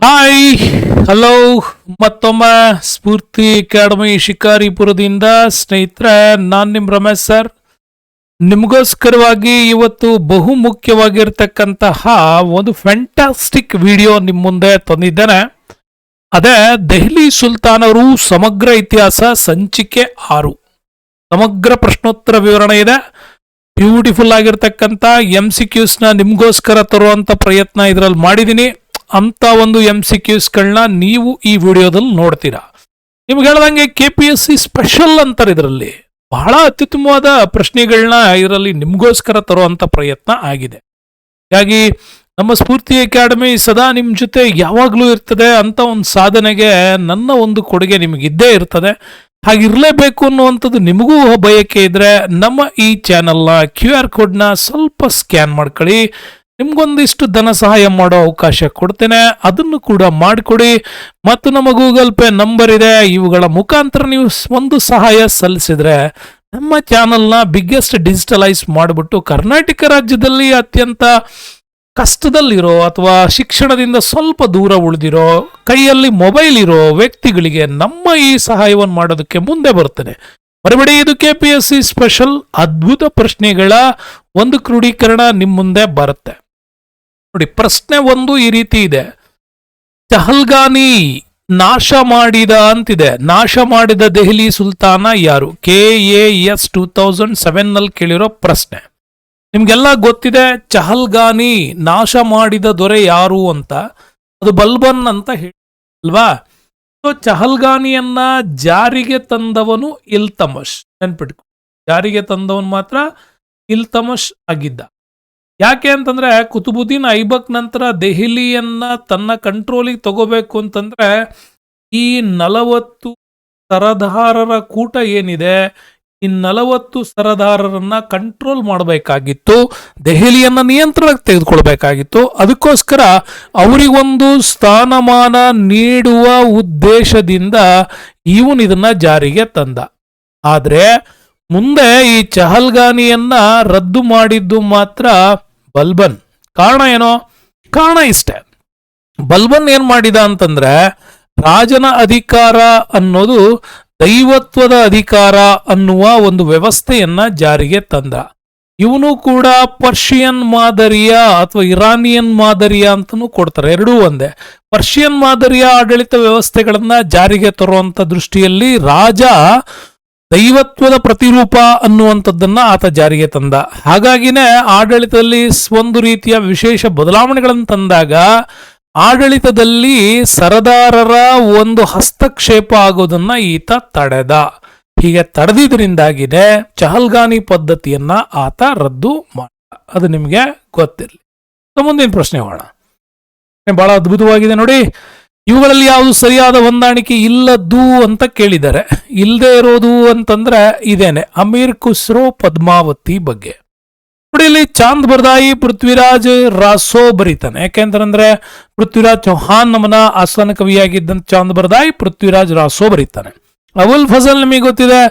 Hi hello ಮತ್ತೊಮ್ಮೆ ಸ್ಫೂರ್ತಿ academy ಶಿಕಾರಿಪುರದಿಂದ ಸ್ನೇಹಿತರೆ, ನಾನು ನಿಮ್ಮ ರಮೇಶ್ ಸರ್. ನಿಮಗೋಸ್ಕರವಾಗಿ ಇವತ್ತು ಬಹು ಮುಖ್ಯವಾಗಿರ್ತಕ್ಕಂತಹ ಒಂದು ಫ್ಯಾಂಟಾಸ್ಟಿಕ್ ವಿಡಿಯೋ ನಿಮ್ಮ ಮುಂದೆ ತಂದಿದ್ದೇನೆ. ಅದೇ ದೆಹಲಿ ಸುಲ್ತಾನರು ಸಮಗ್ರ ಇತಿಹಾಸ ಸಂಚಿಕೆ 6 ಸಮಗ್ರ ಪ್ರಶ್ನೋತ್ತರ ವಿವರಣೆ ಇದೆ. ಬ್ಯೂಟಿಫುಲ್ ಆಗಿರ್ತಕ್ಕಂಥ MCQs ನ ನಿಮಗೋಸ್ಕರ ತರುವಂತ ಪ್ರಯತ್ನ ಇದರಲ್ಲಿ ಮಾಡಿದ್ದೀನಿ. ಅಂತ ಒಂದು MCQsಗಳನ್ನ ನೀವು ಈ ವಿಡಿಯೋದಲ್ಲಿ ನೋಡ್ತೀರಾ. ನಿಮ್ಗೆ ಹೇಳ್ದಂಗೆ KPSC ಸ್ಪೆಷಲ್ ಅಂತಾರೆ. ಇದರಲ್ಲಿ ಬಹಳ ಅತ್ಯುತ್ತಮವಾದ ಪ್ರಶ್ನೆಗಳನ್ನ ಇದರಲ್ಲಿ ನಿಮಗೋಸ್ಕರ ತರುವಂತ ಪ್ರಯತ್ನ ಆಗಿದೆ. ಹಾಗಾಗಿ ನಮ್ಮ ಸ್ಫೂರ್ತಿ ಅಕಾಡೆಮಿ ಸದಾ ನಿಮ್ಮ ಜೊತೆ ಯಾವಾಗಲೂ ಇರ್ತದೆ ಅಂತ ಒಂದು ಸಾಧನೆಗೆ ನನ್ನ ಒಂದು ಕೊಡುಗೆ ನಿಮಗಿದ್ದೇ ಇರ್ತದೆ. ಹಾಗಿರಲೇಬೇಕು ಅನ್ನುವಂಥದ್ದು ನಿಮಗೂ ಬಯಕೆ ಇದ್ರೆ ನಮ್ಮ ಈ ಚಾನೆಲ್ನ QR ಕೋಡ್ನ ಸ್ವಲ್ಪ ಸ್ಕ್ಯಾನ್ ಮಾಡ್ಕೊಳ್ಳಿ. ನಿಮ್ಗೊಂದಿಷ್ಟು ಧನ ಸಹಾಯ ಮಾಡೋ ಅವಕಾಶ ಕೊಡ್ತೇನೆ, ಅದನ್ನು ಕೂಡ ಮಾಡಿಕೊಡಿ. ಮತ್ತು ನಮ್ಮ ಗೂಗಲ್ ಪೇ ನಂಬರ್ ಇದೆ. ಇವುಗಳ ಮುಖಾಂತರ ನೀವು ಒಂದು ಸಹಾಯ ಸಲ್ಲಿಸಿದ್ರೆ ನಮ್ಮ ಚಾನಲ್ನ ಬಿಗ್ಗೆಸ್ಟ್ ಡಿಜಿಟಲೈಸ್ ಮಾಡಿಬಿಟ್ಟು ಕರ್ನಾಟಕ ರಾಜ್ಯದಲ್ಲಿ ಅತ್ಯಂತ ಕಷ್ಟದಲ್ಲಿರೋ ಅಥವಾ ಶಿಕ್ಷಣದಿಂದ ಸ್ವಲ್ಪ ದೂರ ಉಳಿದಿರೋ ಕೈಯಲ್ಲಿ ಮೊಬೈಲ್ ಇರೋ ವ್ಯಕ್ತಿಗಳಿಗೆ ನಮ್ಮ ಈ ಸಹಾಯವನ್ನು ಮಾಡೋದಕ್ಕೆ ಮುಂದೆ ಬರ್ತೇನೆ. ಮರಬೇಡಿ, ಇದು KPSC ಸ್ಪೆಷಲ್ ಅದ್ಭುತ ಪ್ರಶ್ನೆಗಳ ಒಂದು ಕ್ರೋಢೀಕರಣ ನಿಮ್ಮ ಮುಂದೆ ಬರುತ್ತೆ. ನೋಡಿ, ಪ್ರಶ್ನೆ 1 ಈ ರೀತಿ ಇದೆ. ಚಹಲ್ಗಾನಿ ನಾಶ ಮಾಡಿದ ಅಂತಿದೆ. ನಾಶ ಮಾಡಿದ ದೆಹಲಿ ಸುಲ್ತಾನ ಯಾರು? KAS 2007 ನಲ್ಲಿ ಕೇಳಿರೋ ಪ್ರಶ್ನೆ. ನಿಮ್ಗೆಲ್ಲ ಗೊತ್ತಿದೆ ಚಹಲ್ಗಾನಿ ನಾಶ ಮಾಡಿದ ದೊರೆ ಯಾರು ಅಂತ. ಅದು ಬಲ್ಬನ್ ಅಂತ ಅಲ್ವಾ? ಸೊ ಚಹಲ್ಗಾನಿಯನ್ನ ಜಾರಿಗೆ ತಂದವನು ಇಲ್ತಮಶ್. ನೆನ್ಪಿಟ್ಕೊ, ಜಾರಿಗೆ ತಂದವನು ಮಾತ್ರ ಇಲ್ತಮಶ್ ಆಗಿದ್ದ. ಯಾಕೆ ಅಂತಂದ್ರೆ ಕುತುಬುದ್ದೀನ್ ಐಬಕ್ ನಂತರ ದೆಹಲಿಯನ್ನ ತನ್ನ ಕಂಟ್ರೋಲಿಗೆ ತಗೋಬೇಕು ಅಂತಂದ್ರೆ ಈ 40 ಸರದಾರರ ಕೂಟ ಏನಿದೆ, ಈ 40 ಸರದಾರರನ್ನ ಕಂಟ್ರೋಲ್ ಮಾಡಬೇಕಾಗಿತ್ತು, ದೆಹಲಿಯನ್ನ ನಿಯಂತ್ರಣಕ್ಕೆ ತೆಗೆದುಕೊಳ್ಬೇಕಾಗಿತ್ತು. ಅದಕ್ಕೋಸ್ಕರ ಅವರಿಗೊಂದು ಸ್ಥಾನಮಾನ ನೀಡುವ ಉದ್ದೇಶದಿಂದ ಇವನು ಇದನ್ನ ಜಾರಿಗೆ ತಂದ. ಆದ್ರೆ ಮುಂದೆ ಈ ಚಹಲ್ಗಾನಿಯನ್ನ ರದ್ದು ಮಾಡಿದ್ದು ಮಾತ್ರ ಬಲ್ಬನ್. ಕಾರಣ ಏನೋ? ಕಾರಣ ಇಷ್ಟೇ. ಬಲ್ಬನ್ ಏನ್ ಮಾಡಿದ ಅಂತಂದ್ರೆ ರಾಜನ ಅಧಿಕಾರ ಅನ್ನೋದು ದೈವತ್ವದ ಅಧಿಕಾರ ಅನ್ನುವ ಒಂದು ವ್ಯವಸ್ಥೆಯನ್ನ ಜಾರಿಗೆ ತಂದ. ಇವನು ಕೂಡ ಪರ್ಷಿಯನ್ ಮಾದರಿಯ ಅಥವಾ ಇರಾನಿಯನ್ ಮಾದರಿಯ ಅಂತನೂ ಕೊಡ್ತಾರೆ, ಎರಡೂ ಒಂದೇ. ಪರ್ಷಿಯನ್ ಮಾದರಿಯ ಆಡಳಿತ ವ್ಯವಸ್ಥೆಗಳನ್ನ ಜಾರಿಗೆ ತರುವಂತ ದೃಷ್ಟಿಯಲ್ಲಿ ರಾಜ ದೈವತ್ವದ ಪ್ರತಿರೂಪ ಅನ್ನುವಂಥದ್ದನ್ನ ಆತ ಜಾರಿಗೆ ತಂದ. ಹಾಗಾಗಿನೇ ಆಡಳಿತದಲ್ಲಿ ಒಂದು ರೀತಿಯ ವಿಶೇಷ ಬದಲಾವಣೆಗಳನ್ನು ತಂದಾಗ ಆಡಳಿತದಲ್ಲಿ ಸರದಾರರ ಒಂದು ಹಸ್ತಕ್ಷೇಪ ಆಗೋದನ್ನ ಈತ ತಡೆದ. ಹೀಗೆ ತಡೆದಿದ್ರಿಂದಾಗಿನೇ ಚಹಲ್ಗಾನಿ ಪದ್ಧತಿಯನ್ನ ಆತ ರದ್ದು ಮಾಡ. ಅದು ನಿಮಗೆ ಗೊತ್ತಿರಲಿ. ಮುಂದಿನ ಪ್ರಶ್ನೆ ಹೋಗೋಣ. ಬಹಳ ಅದ್ಭುತವಾಗಿದೆ ನೋಡಿ. ಇವುಗಳಲ್ಲಿ ಯಾವುದು ಸರಿಯಾದ ಹೊಂದಾಣಿಕೆ ಇಲ್ಲದ್ದು ಅಂತ ಕೇಳಿದ್ದಾರೆ. ಇಲ್ಲದೆ ಇರೋದು ಅಂತಂದ್ರೆ ಇದೇನೆ, ಅಮೀರ್ ಖುಸ್ರೋ ಪದ್ಮಾವತಿ ಬಗ್ಗೆ. ನೋಡಿ, ಇಲ್ಲಿ ಚಾಂದ್ ಬರ್ದಾಯಿ ಪೃಥ್ವಿರಾಜ್ ರಾಸೋ ಬರೀತಾನೆ. ಯಾಕೆಂತಂದ್ರೆ ಪೃಥ್ವಿರಾಜ್ ಚೌಹಾನ್ ನಮನ ಆಸ್ಥಾನ ಕವಿಯಾಗಿದ್ದಂತ ಚಾಂದ್ ಬರ್ದಾಯಿ ಪೃಥ್ವಿರಾಜ್ ರಾಸೋ ಬರೀತಾನೆ. ಅಬುಲ್ ಫಜಲ್ ನಿಮಗೆ ಗೊತ್ತಿದೆ,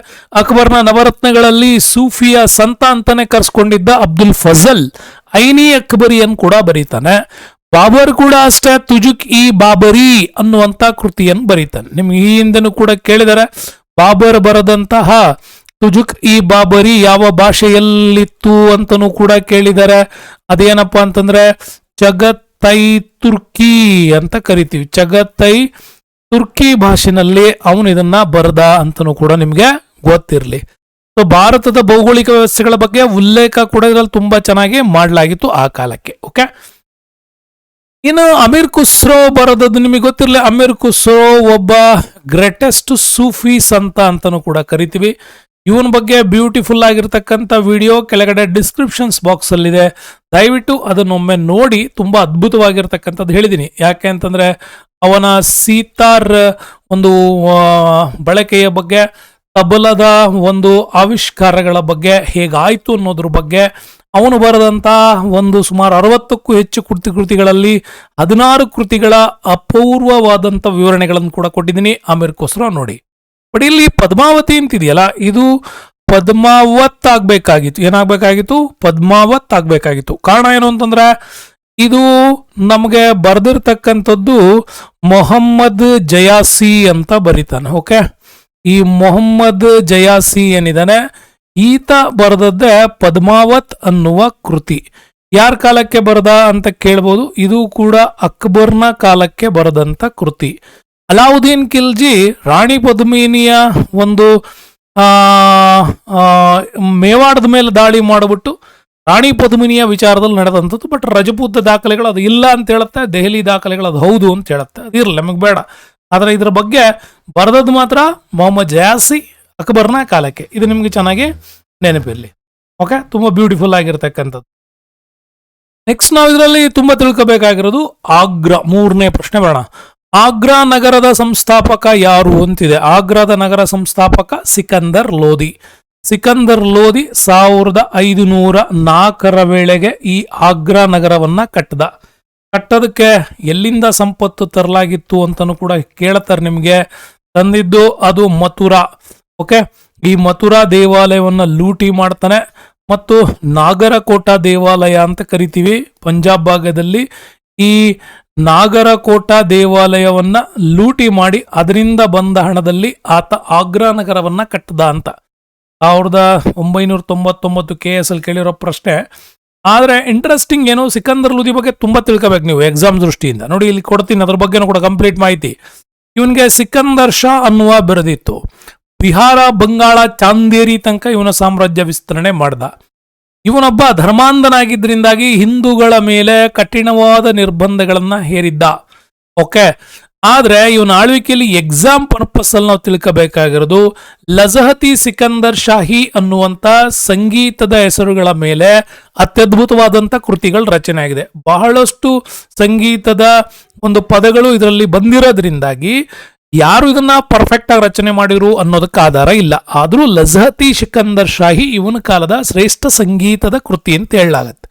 ಅಕ್ಬರ್ನ ನವರತ್ನಗಳಲ್ಲಿ ಸೂಫಿಯ ಸಂತ ಅಂತಾನೆ ಕರ್ಸ್ಕೊಂಡಿದ್ದ ಅಬ್ದುಲ್ ಫಜಲ್ ಐನಿ ಅಕ್ಬರಿಯನ್ ಕೂಡ ಬರೀತಾನೆ. ಬಾಬರ್ ಕೂಡ ಅಷ್ಟೇ ತುಜುಕ್ ಇ ಬಾಬರಿ ಅನ್ನುವಂತ ಕೃತಿಯನ್ನು ಬರೀತಾನೆ. ನಿಮ್ಗೆ ಈ ಹಿಂದೆನೂ ಕೂಡ ಕೇಳಿದರೆ ಬಾಬರ್ ಬರೆದಂತಹ ತುಜುಕ್ ಇ ಬಾಬರಿ ಯಾವ ಭಾಷೆಯಲ್ಲಿತ್ತು ಅಂತನೂ ಕೂಡ ಕೇಳಿದ್ದಾರೆ. ಅದೇನಪ್ಪಾ ಅಂತಂದ್ರೆ ಚಗತೈ ತುರ್ಕಿ ಅಂತ ಕರಿತೀವಿ. ಚಗತೈ ತುರ್ಕಿ ಭಾಷೆನಲ್ಲಿ ಅವನು ಇದನ್ನ ಬರೆದ ಅಂತನೂ ಕೂಡ ನಿಮ್ಗೆ ಗೊತ್ತಿರಲಿ. ಸೊ ಭಾರತದ ಭೌಗೋಳಿಕ ವ್ಯವಸ್ಥೆಗಳ ಬಗ್ಗೆ ಉಲ್ಲೇಖ ಕೂಡ ಇದರಲ್ಲಿ ತುಂಬಾ ಚೆನ್ನಾಗಿ ಮಾಡಲಾಗಿತ್ತು ಆ ಕಾಲಕ್ಕೆ. ಓಕೆ, ಇನ್ನು ಅಮೀರ್ ಖುಸ್ರೋ ಬರೋದದ್ದು ನಿಮಗೆ ಗೊತ್ತಿರಲಿ. ಅಮೀರ್ ಖುಸ್ರೋ ಒಬ್ಬ ಗ್ರೇಟೆಸ್ಟ್ ಸೂಫಿ ಸಂತ ಅಂತಾನೂ ಕೂಡ ಕರಿತೀವಿ. ಇವನ ಬಗ್ಗೆ ಬ್ಯೂಟಿಫುಲ್ ಆಗಿರ್ತಕ್ಕಂಥ ವಿಡಿಯೋ ಕೆಳಗಡೆ ಡಿಸ್ಕ್ರಿಪ್ಷನ್ಸ್ ಬಾಕ್ಸ್ ಅಲ್ಲಿದೆ, ದಯವಿಟ್ಟು ಅದನ್ನೊಮ್ಮೆ ನೋಡಿ. ತುಂಬಾ ಅದ್ಭುತವಾಗಿರ್ತಕ್ಕಂಥದ್ದು ಹೇಳಿದ್ದೀನಿ. ಯಾಕೆ ಅಂತಂದ್ರೆ ಅವನ ಸೀತಾರ್ ಒಂದು ಬಳಕೆಯ ಬಗ್ಗೆ, ತಬಲದ ಒಂದು ಆವಿಷ್ಕಾರಗಳ ಬಗ್ಗೆ ಹೇಗಾಯ್ತು ಅನ್ನೋದ್ರ ಬಗ್ಗೆ, ಅವನು ಬರೆದಂತ ಒಂದು ಸುಮಾರು 60ಕ್ಕೂ ಹೆಚ್ಚು ಕೃತಿಗಳಲ್ಲಿ 16 ಕೃತಿಗಳ ಅಪೂರ್ವವಾದಂಥ ವಿವರಣೆಗಳನ್ನು ಕೂಡ ಕೊಟ್ಟಿದ್ದೀನಿ. ಅಮೀರ್ ಖುಸ್ರೋ ನೋಡಿ. ಬಟ್ ಇಲ್ಲಿ ಪದ್ಮಾವತಿ ಅಂತಿದೆಯಲ್ಲ, ಇದು ಪದ್ಮಾವತ್ ಆಗ್ಬೇಕಾಗಿತ್ತು. ಏನಾಗಬೇಕಾಗಿತ್ತು? ಪದ್ಮಾವತ್ ಆಗ್ಬೇಕಾಗಿತ್ತು. ಕಾರಣ ಏನು ಅಂತಂದ್ರೆ ಇದು ನಮಗೆ ಬರೆದಿರ್ತಕ್ಕಂಥದ್ದು ಮೊಹಮ್ಮದ್ ಜಯಾಸಿ ಅಂತ ಬರೀತಾನೆ. ಓಕೆ, ಈ ಮೊಹಮ್ಮದ್ ಜಯಾಸಿ ಏನಿದಾನೆ ಈತ ಬರೆದದ್ದೇ ಪದ್ಮಾವತ್ ಅನ್ನುವ ಕೃತಿ. ಯಾರ ಕಾಲಕ್ಕೆ ಬರದ ಅಂತ ಕೇಳ್ಬೋದು. ಇದು ಕೂಡ ಅಕ್ಬರ್ನ ಕಾಲಕ್ಕೆ ಬರೆದಂತ ಕೃತಿ. ಅಲಾವುದ್ದೀನ್ ಖಿಲ್ಜಿ ರಾಣಿ ಪದ್ಮಿನಿಯ ಒಂದು ಮೇವಾಡದ ಮೇಲೆ ದಾಳಿ ಮಾಡಿಬಿಟ್ಟು ರಾಣಿ ಪದ್ಮಿನಿಯ ವಿಚಾರದಲ್ಲಿ ನಡೆದಂಥದ್ದು. ಬಟ್ ರಜಪೂತ ದಾಖಲೆಗಳು ಅದು ಇಲ್ಲ ಅಂತ ಹೇಳುತ್ತೆ, ದೆಹಲಿ ದಾಖಲೆಗಳು ಅದು ಹೌದು ಅಂತ ಹೇಳುತ್ತೆ. ಅದು ಇರಲಿ, ನಮಗೆ ಬೇಡ. ಆದರೆ ಇದರ ಬಗ್ಗೆ ಬರೆದದ್ದು ಮಾತ್ರ ಮೊಹಮ್ಮದ್ ಜಯಾಸಿ, ಅಕ್ಬರ್ನ ಕಾಲಕ್ಕೆ. ಇದು ನಿಮ್ಗೆ ಚೆನ್ನಾಗಿ ನೆನಪಿರಲಿ. ಓಕೆ, ತುಂಬಾ ಬ್ಯೂಟಿಫುಲ್ ಆಗಿರ್ತಕ್ಕಂಥದ್ದು. ನೆಕ್ಸ್ಟ್ ನಾವು ಇದರಲ್ಲಿ ತುಂಬಾ ತಿಳ್ಕೋಬೇಕಾಗಿರೋದು ಆಗ್ರಾ. 3ನೇ ಪ್ರಶ್ನೆ ಬೇಡ. ಆಗ್ರಾ ನಗರದ ಸಂಸ್ಥಾಪಕ ಯಾರು ಅಂತಿದೆ. ಆಗ್ರಾದ ನಗರ ಸಂಸ್ಥಾಪಕ ಸಿಕಂದರ್ ಲೋಧಿ. ಸಿಕಂದರ್ ಲೋಧಿ 1504 ವೇಳೆಗೆ ಈ ಆಗ್ರಾ ನಗರವನ್ನ ಕಟ್ಟೋದಕ್ಕೆ ಎಲ್ಲಿಂದ ಸಂಪತ್ತು ತರಲಾಗಿತ್ತು ಅಂತಲೂ ಕೂಡ ಕೇಳ್ತಾರೆ ನಿಮಗೆ. ತಂದಿದ್ದು ಅದು ಮಥುರಾ. ಓಕೆ, ಈ ಮಥುರಾ ದೇವಾಲಯವನ್ನ ಲೂಟಿ ಮಾಡ್ತಾನೆ ಮತ್ತು ನಾಗರಕೋಟ ದೇವಾಲಯ ಅಂತ ಕರಿತೀವಿ ಪಂಜಾಬ್ ಭಾಗದಲ್ಲಿ. ಈ ನಾಗರಕೋಟ ದೇವಾಲಯವನ್ನ ಲೂಟಿ ಮಾಡಿ ಅದರಿಂದ ಬಂದ ಹಣದಲ್ಲಿ ಆತ ಆಗ್ರಾ ನಗರವನ್ನ ಕಟ್ಟದ ಅಂತ 1999 KS ಅಲ್ಲಿ ಕೇಳಿರೋ ಪ್ರಶ್ನೆ. ಆದ್ರೆ ಇಂಟ್ರೆಸ್ಟಿಂಗ್ ಏನು, ಸಿಕಂದರ್ ಲೋಧಿ ಬಗ್ಗೆ ತುಂಬಾ ತಿಳ್ಕೋಬೇಕು ನೀವು ಎಕ್ಸಾಮ್ ದೃಷ್ಟಿಯಿಂದ. ನೋಡಿ, ಇಲ್ಲಿ ಕೊಡ್ತೀನಿ, ಅದ್ರ ಬಗ್ಗೆನೂ ಕೂಡ ಕಂಪ್ಲೀಟ್ ಮಾಹಿತಿ. ಇವನ್ಗೆ ಸಿಕಂದರ್ ಶಾ ಅನ್ನುವ ಬಿರುದಿತ್ತು. ಬಿಹಾರ, ಬಂಗಾಳ, ಚಾಂದೇರಿ ತನಕ ಇವನ ಸಾಮ್ರಾಜ್ಯ ವಿಸ್ತರಣೆ ಮಾಡ್ದ. ಇವನೊಬ್ಬ ಧರ್ಮಾಂಧನಾಗಿದ್ದರಿಂದಾಗಿ ಹಿಂದೂಗಳ ಮೇಲೆ ಕಠಿಣವಾದ ನಿರ್ಬಂಧಗಳನ್ನ ಹೇರಿದ್ದ. ಓಕೆ, ಆದ್ರೆ ಇವನ ಆಳ್ವಿಕೆಯಲ್ಲಿ ಎಕ್ಸಾಮ್ ಪರ್ಪಸ್ ಅಲ್ಲಿ ನಾವು ತಿಳ್ಕೋಬೇಕಾಗಿರೋದು ಲಜಹತಿ ಸಿಕಂದರ್ ಶಾಹಿ ಅನ್ನುವಂತ ಸಂಗೀತದ ಹೆಸರುಗಳ ಮೇಲೆ ಅತ್ಯದ್ಭುತವಾದಂತ ಕೃತಿಗಳು ರಚನೆ ಆಗಿದೆ. ಬಹಳಷ್ಟು ಸಂಗೀತದ ಒಂದು ಪದಗಳು ಇದರಲ್ಲಿ ಬಂದಿರೋದ್ರಿಂದಾಗಿ ಯಾರು ಇದನ್ನ ಪರ್ಫೆಕ್ಟ್ ಆಗಿ ರಚನೆ ಮಾಡಿರು ಅನ್ನೋದಕ್ಕೆ ಆಧಾರ ಇಲ್ಲ. ಆದ್ರೂ ಲಜಹತಿ ಸಿಕಂದರ್ ಶಾಹಿ ಇವನ ಕಾಲದ ಶ್ರೇಷ್ಠ ಸಂಗೀತದ ಕೃತಿ ಅಂತ ಹೇಳಲಾಗತ್ತೆ.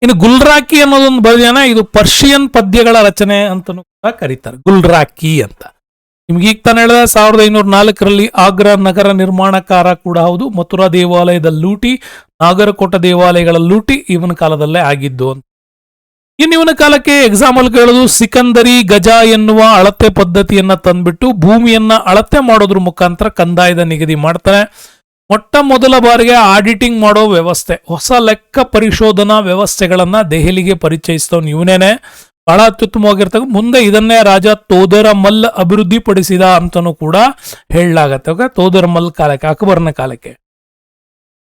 ಇನ್ನು ಗುಲ್ರಾಕಿ ಅನ್ನೋದೊಂದು ಬರೆದಾನ, ಇದು ಪರ್ಷಿಯನ್ ಪದ್ಯಗಳ ರಚನೆ ಅಂತಲೂ ಕೂಡ ಕರೀತಾರೆ, ಗುಲ್ರಾಕಿ ಅಂತ. ನಿಮ್ಗೆ ಈಗ ತಾನು ಹೇಳಿದ 1504 ಆಗ್ರಾ ನಗರ ನಿರ್ಮಾಣಕಾರ ಕೂಡ ಹೌದು. ಮಥುರಾ ದೇವಾಲಯದ ಲೂಟಿ, ನಾಗರಕೋಟ ದೇವಾಲಯಗಳ ಲೂಟಿ ಇವನ ಕಾಲದಲ್ಲೇ ಆಗಿದ್ದು ಅಂತ. ಇನ್ನು ಇವನ ಕಾಲಕ್ಕೆ ಎಕ್ಸಾಂಪಲ್ ಕೇಳೋದು ಸಿಕಂದರಿ ಗಜ ಎನ್ನುವ ಅಳತೆ ಪದ್ಧತಿಯನ್ನ ತಂದ್ಬಿಟ್ಟು ಭೂಮಿಯನ್ನ ಅಳತೆ ಮಾಡೋದ್ರ ಮುಖಾಂತರ ಕಂದಾಯದ ನಿಗದಿ ಮಾಡ್ತಾನೆ. ಮೊಟ್ಟ ಮೊದಲ ಬಾರಿಗೆ ಆಡಿಟಿಂಗ್ ಮಾಡೋ ವ್ಯವಸ್ಥೆ, ಹೊಸ ಲೆಕ್ಕ ಪರಿಶೋಧನಾ ವ್ಯವಸ್ಥೆಗಳನ್ನ ದೆಹಲಿಗೆ ಪರಿಚಯಿಸಿದವನು ಇವನೇನೆ. ಬಹಳ ಅತ್ಯುತ್ತಮವಾಗಿರ್ತಕ್ಕ. ಮುಂದೆ ಇದನ್ನೇ ರಾಜ ತೋದರಮಲ್ ಅಭಿವೃದ್ಧಿ ಪಡಿಸಿದ ಅಂತನೂ ಕೂಡ ಹೇಳಲಾಗತ್ತೆ. ತೋದರಮಲ್ ಕಾಲಕ್ಕೆ, ಅಕ್ಬರ್ನ ಕಾಲಕ್ಕೆ.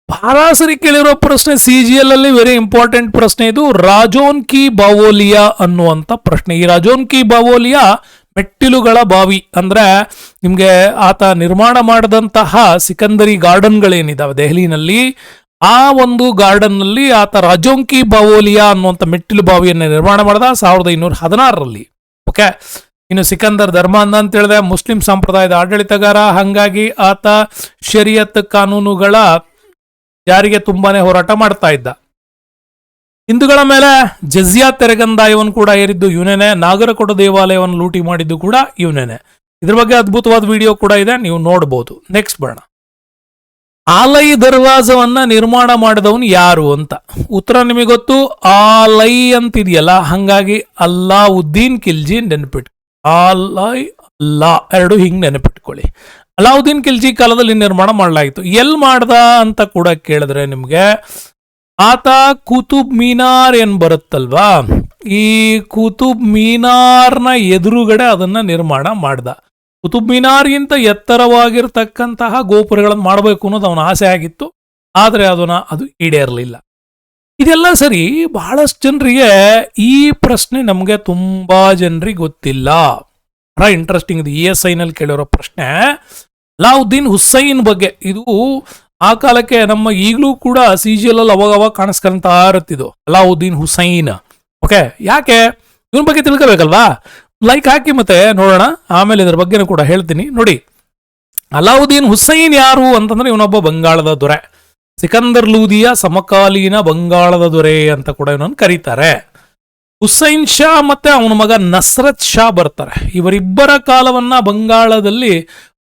ಬಹಳ ಸರಿ ಕೇಳಿರೋ ಪ್ರಶ್ನೆ, CGL ಅಲ್ಲಿ ವೆರಿ ಇಂಪಾರ್ಟೆಂಟ್ ಪ್ರಶ್ನೆ ಇದು. ರಾಜೋನ್ ಕಿ ಬಾವೋಲಿಯಾ ಅನ್ನುವಂತ ಪ್ರಶ್ನೆ. ಈ ರಾಜೋನ್ ಕಿ ಬಾವೋಲಿಯಾ ಮೆಟ್ಟಿಲುಗಳ ಬಾವಿ ಅಂದ್ರೆ ನಿಮ್ಗೆ ಆತ ನಿರ್ಮಾಣ ಮಾಡಿದಂತಹ ಸಿಕಂದರಿ ಗಾರ್ಡನ್ಗಳೇನಿದಾವೆ ದೆಹಲಿನಲ್ಲಿ, ಆ ಒಂದು ಗಾರ್ಡನ್ ನಲ್ಲಿ ಆತ ರಾಜೋಂಕಿ ಬಾವೋಲಿಯಾ ಅನ್ನುವಂಥ ಮೆಟ್ಟಿಲು ಬಾವಿಯನ್ನು ನಿರ್ಮಾಣ ಮಾಡಿದ 1516. ಓಕೆ, ಇನ್ನು ಸಿಕಂದರ್ ಧರ್ಮಾಂಧ ಅಂತ ಹೇಳಿದೆ, ಮುಸ್ಲಿಂ ಸಂಪ್ರದಾಯದ ಆಡಳಿತಗಾರ. ಹಂಗಾಗಿ ಆತ ಶರಿಯತ್ ಕಾನೂನುಗಳ ಜಾರಿಗೆ ತುಂಬಾನೇ ಹೋರಾಟ ಮಾಡ್ತಾ ಇದ್ದ. ಹಿಂದೂಗಳ ಮೇಲೆ ಜಜಿಯಾ ತೆರೆಗಂದಾಯವನ್ನು ಕೂಡ ಏರಿದ್ದು ಇವನೇನೆ. ನಾಗರಕೋಟ ದೇವಾಲಯವನ್ನು ಲೂಟಿ ಮಾಡಿದ್ದು ಕೂಡ ಇವನೇನೆ. ಇದ್ರ ಬಗ್ಗೆ ಅದ್ಭುತವಾದ ವಿಡಿಯೋ ಕೂಡ ಇದೆ, ನೀವು ನೋಡಬಹುದು. ನೆಕ್ಸ್ಟ್ ಬರೋಣ. ಆಲೈ ದರ್ವಾಜವನ್ನ ನಿರ್ಮಾಣ ಮಾಡಿದವನು ಯಾರು ಅಂತ ಉತ್ತರ ನಿಮಗೆ ಗೊತ್ತು. ಆಲೈ ಅಂತಿದೆಯಲ್ಲ, ಹಂಗಾಗಿ ಅಲ್ಲಾವುದ್ದೀನ್ ಖಿಲ್ಜಿ ನೆನಪಿಟ್ಟು, ಆಲೈ ಅಲ್ಲಾ ಎರಡು ಹಿಂಗ್ ನೆನಪಿಟ್ಕೊಳ್ಳಿ. ಅಲಾವುದ್ದೀನ್ ಖಿಲ್ಜಿ ಕಾಲದಲ್ಲಿ ನಿರ್ಮಾಣ ಮಾಡಲಾಗಿತ್ತು. ಎಲ್ ಮಾಡ್ದ ಅಂತ ಕೂಡ ಕೇಳಿದ್ರೆ ನಿಮ್ಗೆ, ಆತ ಕುತುಬ್ ಮೀನಾರ್ ಏನ್ ಬರುತ್ತಲ್ವಾ, ಈ ಕುತುಬ್ ಮೀನಾರ್ನ ಎದುರುಗಡೆ ಅದನ್ನ ನಿರ್ಮಾಣ ಮಾಡ್ದ. ಕುತುಬ್ ಮೀನಾರ್ಗಿಂತ ಎತ್ತರವಾಗಿರ್ತಕ್ಕಂತಹ ಗೋಪುರಗಳನ್ನು ಮಾಡಬೇಕು ಅನ್ನೋದು ಅವನ ಆಸೆ ಆಗಿತ್ತು. ಆದ್ರೆ ಅದು ಈಡೇರಲಿಲ್ಲ. ಇದೆಲ್ಲ ಸರಿ, ಬಹಳಷ್ಟು ಜನರಿಗೆ ಈ ಪ್ರಶ್ನೆ ನಮಗೆ ತುಂಬಾ ಜನರಿಗೆ ಗೊತ್ತಿಲ್ಲ. ಬಹಳ ಇಂಟ್ರೆಸ್ಟಿಂಗ್ ಇದು. ESI ನಲ್ಲಿ ಕೇಳಿರೋ ಪ್ರಶ್ನೆ ಅಲಾವುದ್ದೀನ್ ಹುಸೈನ್ ಬಗ್ಗೆ. ಇದು ಆ ಕಾಲಕ್ಕೆ ನಮ್ಮ ಈಗಲೂ ಕೂಡ CGL ಅಲ್ಲಿ ಅವಾಗ ಕಾಣಿಸ್ಕೊಂತ ಇರುತ್ತಿದ್ದು ಅಲಾವುದ್ದೀನ್ ಹುಸೈನ್. ಓಕೆ, ಯಾಕೆ ಇವನ್ ಬಗ್ಗೆ ತಿಳ್ಕೋಬೇಕಲ್ವಾ? ಲೈಕ್ ಹಾಕಿ ಮತ್ತೆ ನೋಡೋಣ. ಆಮೇಲೆ ಇದ್ರ ಬಗ್ಗೆನೂ ಕೂಡ ಹೇಳ್ತೀನಿ. ನೋಡಿ, ಅಲಾವುದ್ದೀನ್ ಹುಸೈನ್ ಯಾರು ಅಂತಂದ್ರೆ ಇವನೊಬ್ಬ ಬಂಗಾಳದ ದೊರೆ. ಸಿಕಂದರ್ ಲೂದಿಯ ಸಮಕಾಲೀನ ಬಂಗಾಳದ ದೊರೆ ಅಂತ ಕೂಡ ಇವನನ್ನು ಕರೀತಾರೆ. ಹುಸೈನ್ ಶಾ ಮತ್ತೆ ಅವನ ಮಗ ನಸ್ರತ್ ಶಾ ಬರ್ತಾರೆ. ಇವರಿಬ್ಬರ ಕಾಲವನ್ನ ಬಂಗಾಳದಲ್ಲಿ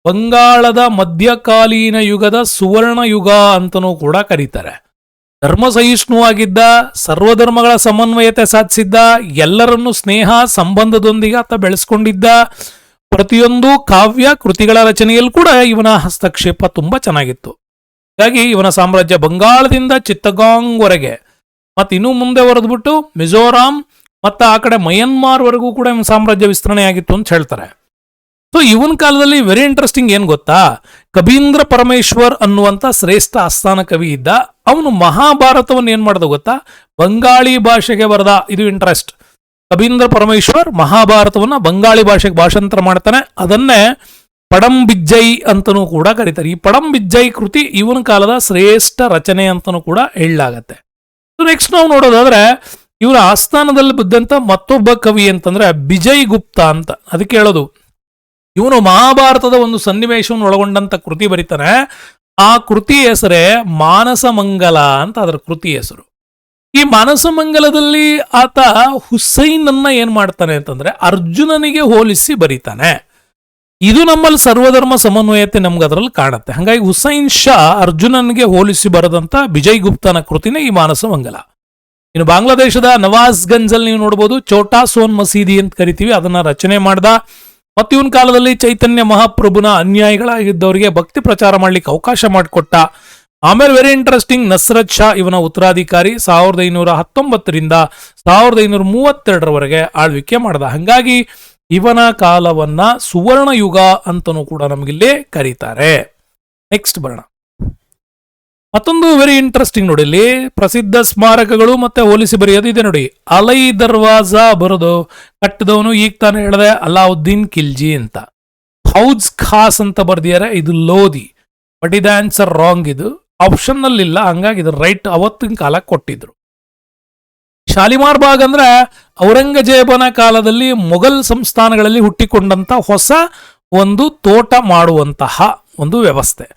ಬಂಗಾಳದ ಮಧ್ಯಕಾಲೀನ ಯುಗದ ಸುವರ್ಣ ಯುಗ ಅಂತನೂ ಕೂಡ ಕರೀತಾರೆ. ಧರ್ಮ ಸಹಿಷ್ಣುವಾಗಿದ್ದ, ಸರ್ವಧರ್ಮಗಳ ಸಮನ್ವಯತೆ ಸಾಧಿಸಿದ್ದ, ಎಲ್ಲರನ್ನು ಸ್ನೇಹ ಸಂಬಂಧದೊಂದಿಗೆ ಆತ ಬೆಳೆಸ್ಕೊಂಡಿದ್ದ. ಪ್ರತಿಯೊಂದು ಕಾವ್ಯ ಕೃತಿಗಳ ರಚನೆಯಲ್ಲಿ ಕೂಡ ಇವನ ಹಸ್ತಕ್ಷೇಪ ತುಂಬಾ ಚೆನ್ನಾಗಿತ್ತು. ಹೀಗಾಗಿ ಇವನ ಸಾಮ್ರಾಜ್ಯ ಬಂಗಾಳದಿಂದ ಚಿತ್ತಗಾಂಗ್ವರೆಗೆ ಮತ್ತೆ ಇನ್ನೂ ಮುಂದೆ ಹೊರದ್ಬಿಟ್ಟು ಮಿಜೋರಾಂ ಮತ್ತು ಆ ಕಡೆ ಮಯನ್ಮಾರ್ ವರೆಗೂ ಕೂಡ ಇವನ ಸಾಮ್ರಾಜ್ಯ ವಿಸ್ತರಣೆ ಆಗಿತ್ತು ಅಂತ ಹೇಳ್ತಾರೆ. ಸೊ ಇವನ ಕಾಲದಲ್ಲಿ ವೆರಿ ಇಂಟ್ರೆಸ್ಟಿಂಗ್ ಏನ್ ಗೊತ್ತಾ, ಕಬೀಂದ್ರ ಪರಮೇಶ್ವರ್ ಅನ್ನುವಂಥ ಶ್ರೇಷ್ಠ ಆಸ್ಥಾನ ಕವಿ ಇದ್ದ. ಅವನು ಮಹಾಭಾರತವನ್ನು ಏನ್ ಮಾಡ್ದ ಗೊತ್ತಾ, ಬಂಗಾಳಿ ಭಾಷೆಗೆ ಬರೆದ. ಇದು ಇಂಟ್ರೆಸ್ಟ್. ಕಬೀಂದ್ರ ಪರಮೇಶ್ವರ್ ಮಹಾಭಾರತವನ್ನ ಬಂಗಾಳಿ ಭಾಷೆಗೆ ಭಾಷಾಂತರ ಮಾಡ್ತಾನೆ. ಅದನ್ನೇ ಪಡಂಬಿಜ್ಜೈ ಅಂತನೂ ಕೂಡ ಕರೀತಾರೆ. ಈ ಪಡಂಬಿಜ್ಜೈ ಕೃತಿ ಇವನ ಕಾಲದ ಶ್ರೇಷ್ಠ ರಚನೆ ಅಂತನೂ ಕೂಡ ಹೇಳಲಾಗತ್ತೆ. ನೆಕ್ಸ್ಟ್ ನಾವು ನೋಡೋದಾದ್ರೆ ಇವರ ಆಸ್ಥಾನದಲ್ಲಿ ಬಿದ್ದಂತ ಮತ್ತೊಬ್ಬ ಕವಿ ಅಂತಂದ್ರೆ ಬಿಜಯ್ ಗುಪ್ತಾ ಅಂತ. ಅದಕ್ಕೆ ಹೇಳೋದು, ಇವನು ಮಹಾಭಾರತದ ಒಂದು ಸನ್ನಿವೇಶವನ್ನು ಒಳಗೊಂಡಂತ ಕೃತಿ ಬರೀತಾನೆ. ಆ ಕೃತಿ ಹೆಸರೇ ಮಾನಸಮಂಗಲ ಅಂತ ಅದರ ಕೃತಿ ಹೆಸರು. ಈ ಮಾನಸಮಂಗಲದಲ್ಲಿ ಆತ ಹುಸೈನ್ ಅನ್ನ ಏನ್ ಮಾಡ್ತಾನೆ ಅಂತಂದ್ರೆ ಅರ್ಜುನನಿಗೆ ಹೋಲಿಸಿ ಬರೀತಾನೆ. ಇದು ನಮ್ಮಲ್ಲಿ ಸರ್ವಧರ್ಮ ಸಮನ್ವಯತೆ ನಮ್ಗೆ ಅದರಲ್ಲಿ ಕಾಣುತ್ತೆ. ಹಾಗಾಗಿ ಹುಸೈನ್ ಶಾ ಅರ್ಜುನನ್ಗೆ ಹೋಲಿಸಿ ಬರೆದಂತ ಬಿಜಯ್ ಗುಪ್ತನ ಕೃತಿನೇ ಈ ಮಾನಸಮಂಗಲ. ಇನ್ನು ಬಾಂಗ್ಲಾದೇಶದ ನವಾಜ್ ಗಂಜ್ ನೀವು ನೋಡಬಹುದು, ಚೋಟಾ ಸೋನ್ ಮಸೀದಿ ಅಂತ ಕರಿತೀವಿ, ಅದನ್ನ ರಚನೆ ಮಾಡ್ದ. ಮತ್ತು ಇವನ ಕಾಲದಲ್ಲಿ ಚೈತನ್ಯ ಮಹಾಪ್ರಭುನ ಅನ್ಯಾಯಿಗಳಾಗಿದ್ದವರಿಗೆ ಭಕ್ತಿ ಪ್ರಚಾರ ಮಾಡ್ಲಿಕ್ಕೆ ಅವಕಾಶ ಮಾಡಿಕೊಟ್ಟ. ಆಮೇಲೆ ವೆರಿ ಇಂಟ್ರೆಸ್ಟಿಂಗ್, ನಸ್ರತ್ ಶಾ ಇವನ ಉತ್ತರಾಧಿಕಾರಿ 1519ರಿಂದ 1532ರವರೆಗೆ ಆಳ್ವಿಕೆ ಮಾಡ್ದ. ಹಂಗಾಗಿ ಇವನ ಕಾಲವನ್ನ ಸುವರ್ಣ ಯುಗ ಅಂತನೂ ಕೂಡ ನಮಗಿಲ್ಲಿ ಕರೀತಾರೆ. ನೆಕ್ಸ್ಟ್ ಬರೋಣ. ಮತ್ತೊಂದು ವೆರಿ ಇಂಟ್ರೆಸ್ಟಿಂಗ್ ನೋಡಿ, ಇಲ್ಲಿ ಪ್ರಸಿದ್ಧ ಸ್ಮಾರಕಗಳು ಮತ್ತೆ ಹೋಲಿಸಿ ಬರೆಯೋದು ಇದೆ ನೋಡಿ. ಅಲೈ ದರ್ವಾಜಾ ಬರೋದು ಕಟ್ಟಿದವನು ಈಗ ತಾನು ಹೇಳಿದೆ ಅಲಾವುದ್ದೀನ್ ಖಿಲ್ಜಿ ಅಂತ. ಹೌಜ್ ಖಾಸ್ ಅಂತ ಬರ್ದಿದ್ದಾರೆ, ಇದು ಲೋಧಿ. ಬಟ್ ಇದು ಆನ್ಸರ್ ರಾಂಗ್. ಇದು ಆಪ್ಷನ್ ನಲ್ಲಿ ಇಲ್ಲ, ಹಂಗಾಗಿ ಇದು ರೈಟ್ ಅವತ್ತಿನ ಕಾಲ ಕೊಟ್ಟಿದ್ರು. ಶಾಲಿಮಾರ್ ಬಾಗ್ ಅಂದ್ರೆ ಔರಂಗಜೇಬನ ಕಾಲದಲ್ಲಿ ಮೊಘಲ್ ಸಂಸ್ಥಾನಗಳಲ್ಲಿ ಹುಟ್ಟಿಕೊಂಡಂತ ಹೊಸ ಒಂದು ತೋಟ ಮಾಡುವಂತಹ ಒಂದು ವ್ಯವಸ್ಥೆ.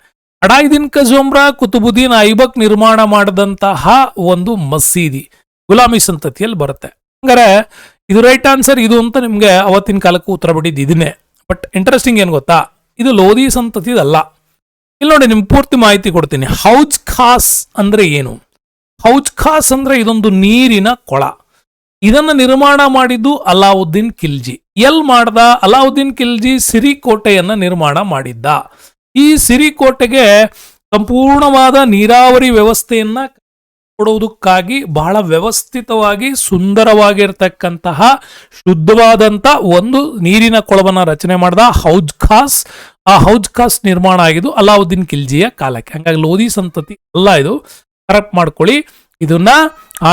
ಅಡಾಯಿದಿನ್ ಕಜೋಮ್ರಾ ಕುತುಬುದ್ದೀನ್ ಐಬಕ್ ನಿರ್ಮಾಣ ಮಾಡಿದಂತಹ ಒಂದು ಮಸೀದಿ ಗುಲಾಮಿ ಸಂತತಿಯಲ್ಲಿ ಬರುತ್ತೆ. ಹಂಗಾರೆ ಇದು ರೈಟ್ ಆನ್ಸರ್ ಇದು ಅಂತ ನಿಮ್ಗೆ ಅವತ್ತಿನ ಕಾಲಕ್ಕೂ ಉತ್ತರ ಬಿಟ್ಟಿದ್ದು ಇದನ್ನೇ. ಬಟ್ ಇಂಟ್ರೆಸ್ಟಿಂಗ್ ಏನ್ ಗೊತ್ತಾ, ಇದು ಲೋಧಿ ಸಂತತಿದಲ್ಲ. ಇಲ್ಲಿ ನೋಡಿ ನಿಮ್ಗೆ ಪೂರ್ತಿ ಮಾಹಿತಿ ಕೊಡ್ತೀನಿ. ಹೌಜ್ ಖಾಸ್ ಅಂದ್ರೆ ಏನು? ಹೌಜ್ ಖಾಸ್ ಅಂದ್ರೆ ಇದೊಂದು ನೀರಿನ ಕೊಳ. ಇದನ್ನ ನಿರ್ಮಾಣ ಮಾಡಿದ್ದು ಅಲಾವುದ್ದೀನ್ ಖಿಲ್ಜಿ. ಎಲ್ ಮಾಡ್ದ? ಅಲಾವುದ್ದೀನ್ ಖಿಲ್ಜಿ ಸಿರಿಕೋಟೆಯನ್ನ ನಿರ್ಮಾಣ ಮಾಡಿದ್ದ. ಈ ಸಿರಿಕೋಟೆಗೆ ಸಂಪೂರ್ಣವಾದ ನೀರಾವರಿ ವ್ಯವಸ್ಥೆಯನ್ನ ಕೊಡುವುದಕ್ಕಾಗಿ ಬಹಳ ವ್ಯವಸ್ಥಿತವಾಗಿ ಸುಂದರವಾಗಿರ್ತಕ್ಕಂತಹ ಶುದ್ಧವಾದಂತ ಒಂದು ನೀರಿನ ಕೊಳವನ್ನ ರಚನೆ ಮಾಡಿದ ಹೌಜ್ ಖಾಸ್. ಆ ಹೌಜ್ ಖಾಸ್ ನಿರ್ಮಾಣ ಆಗಿದ್ದು ಅಲಾವುದ್ದೀನ್ ಖಿಲ್ಜಿಯ ಕಾಲಕ್ಕೆ. ಹಂಗಾಗಿ ಲೋಧಿ ಸಂತತಿ ಅಲ್ಲ, ಇದು ಕರೆಕ್ಟ್ ಮಾಡ್ಕೊಳ್ಳಿ. ಇದನ್ನ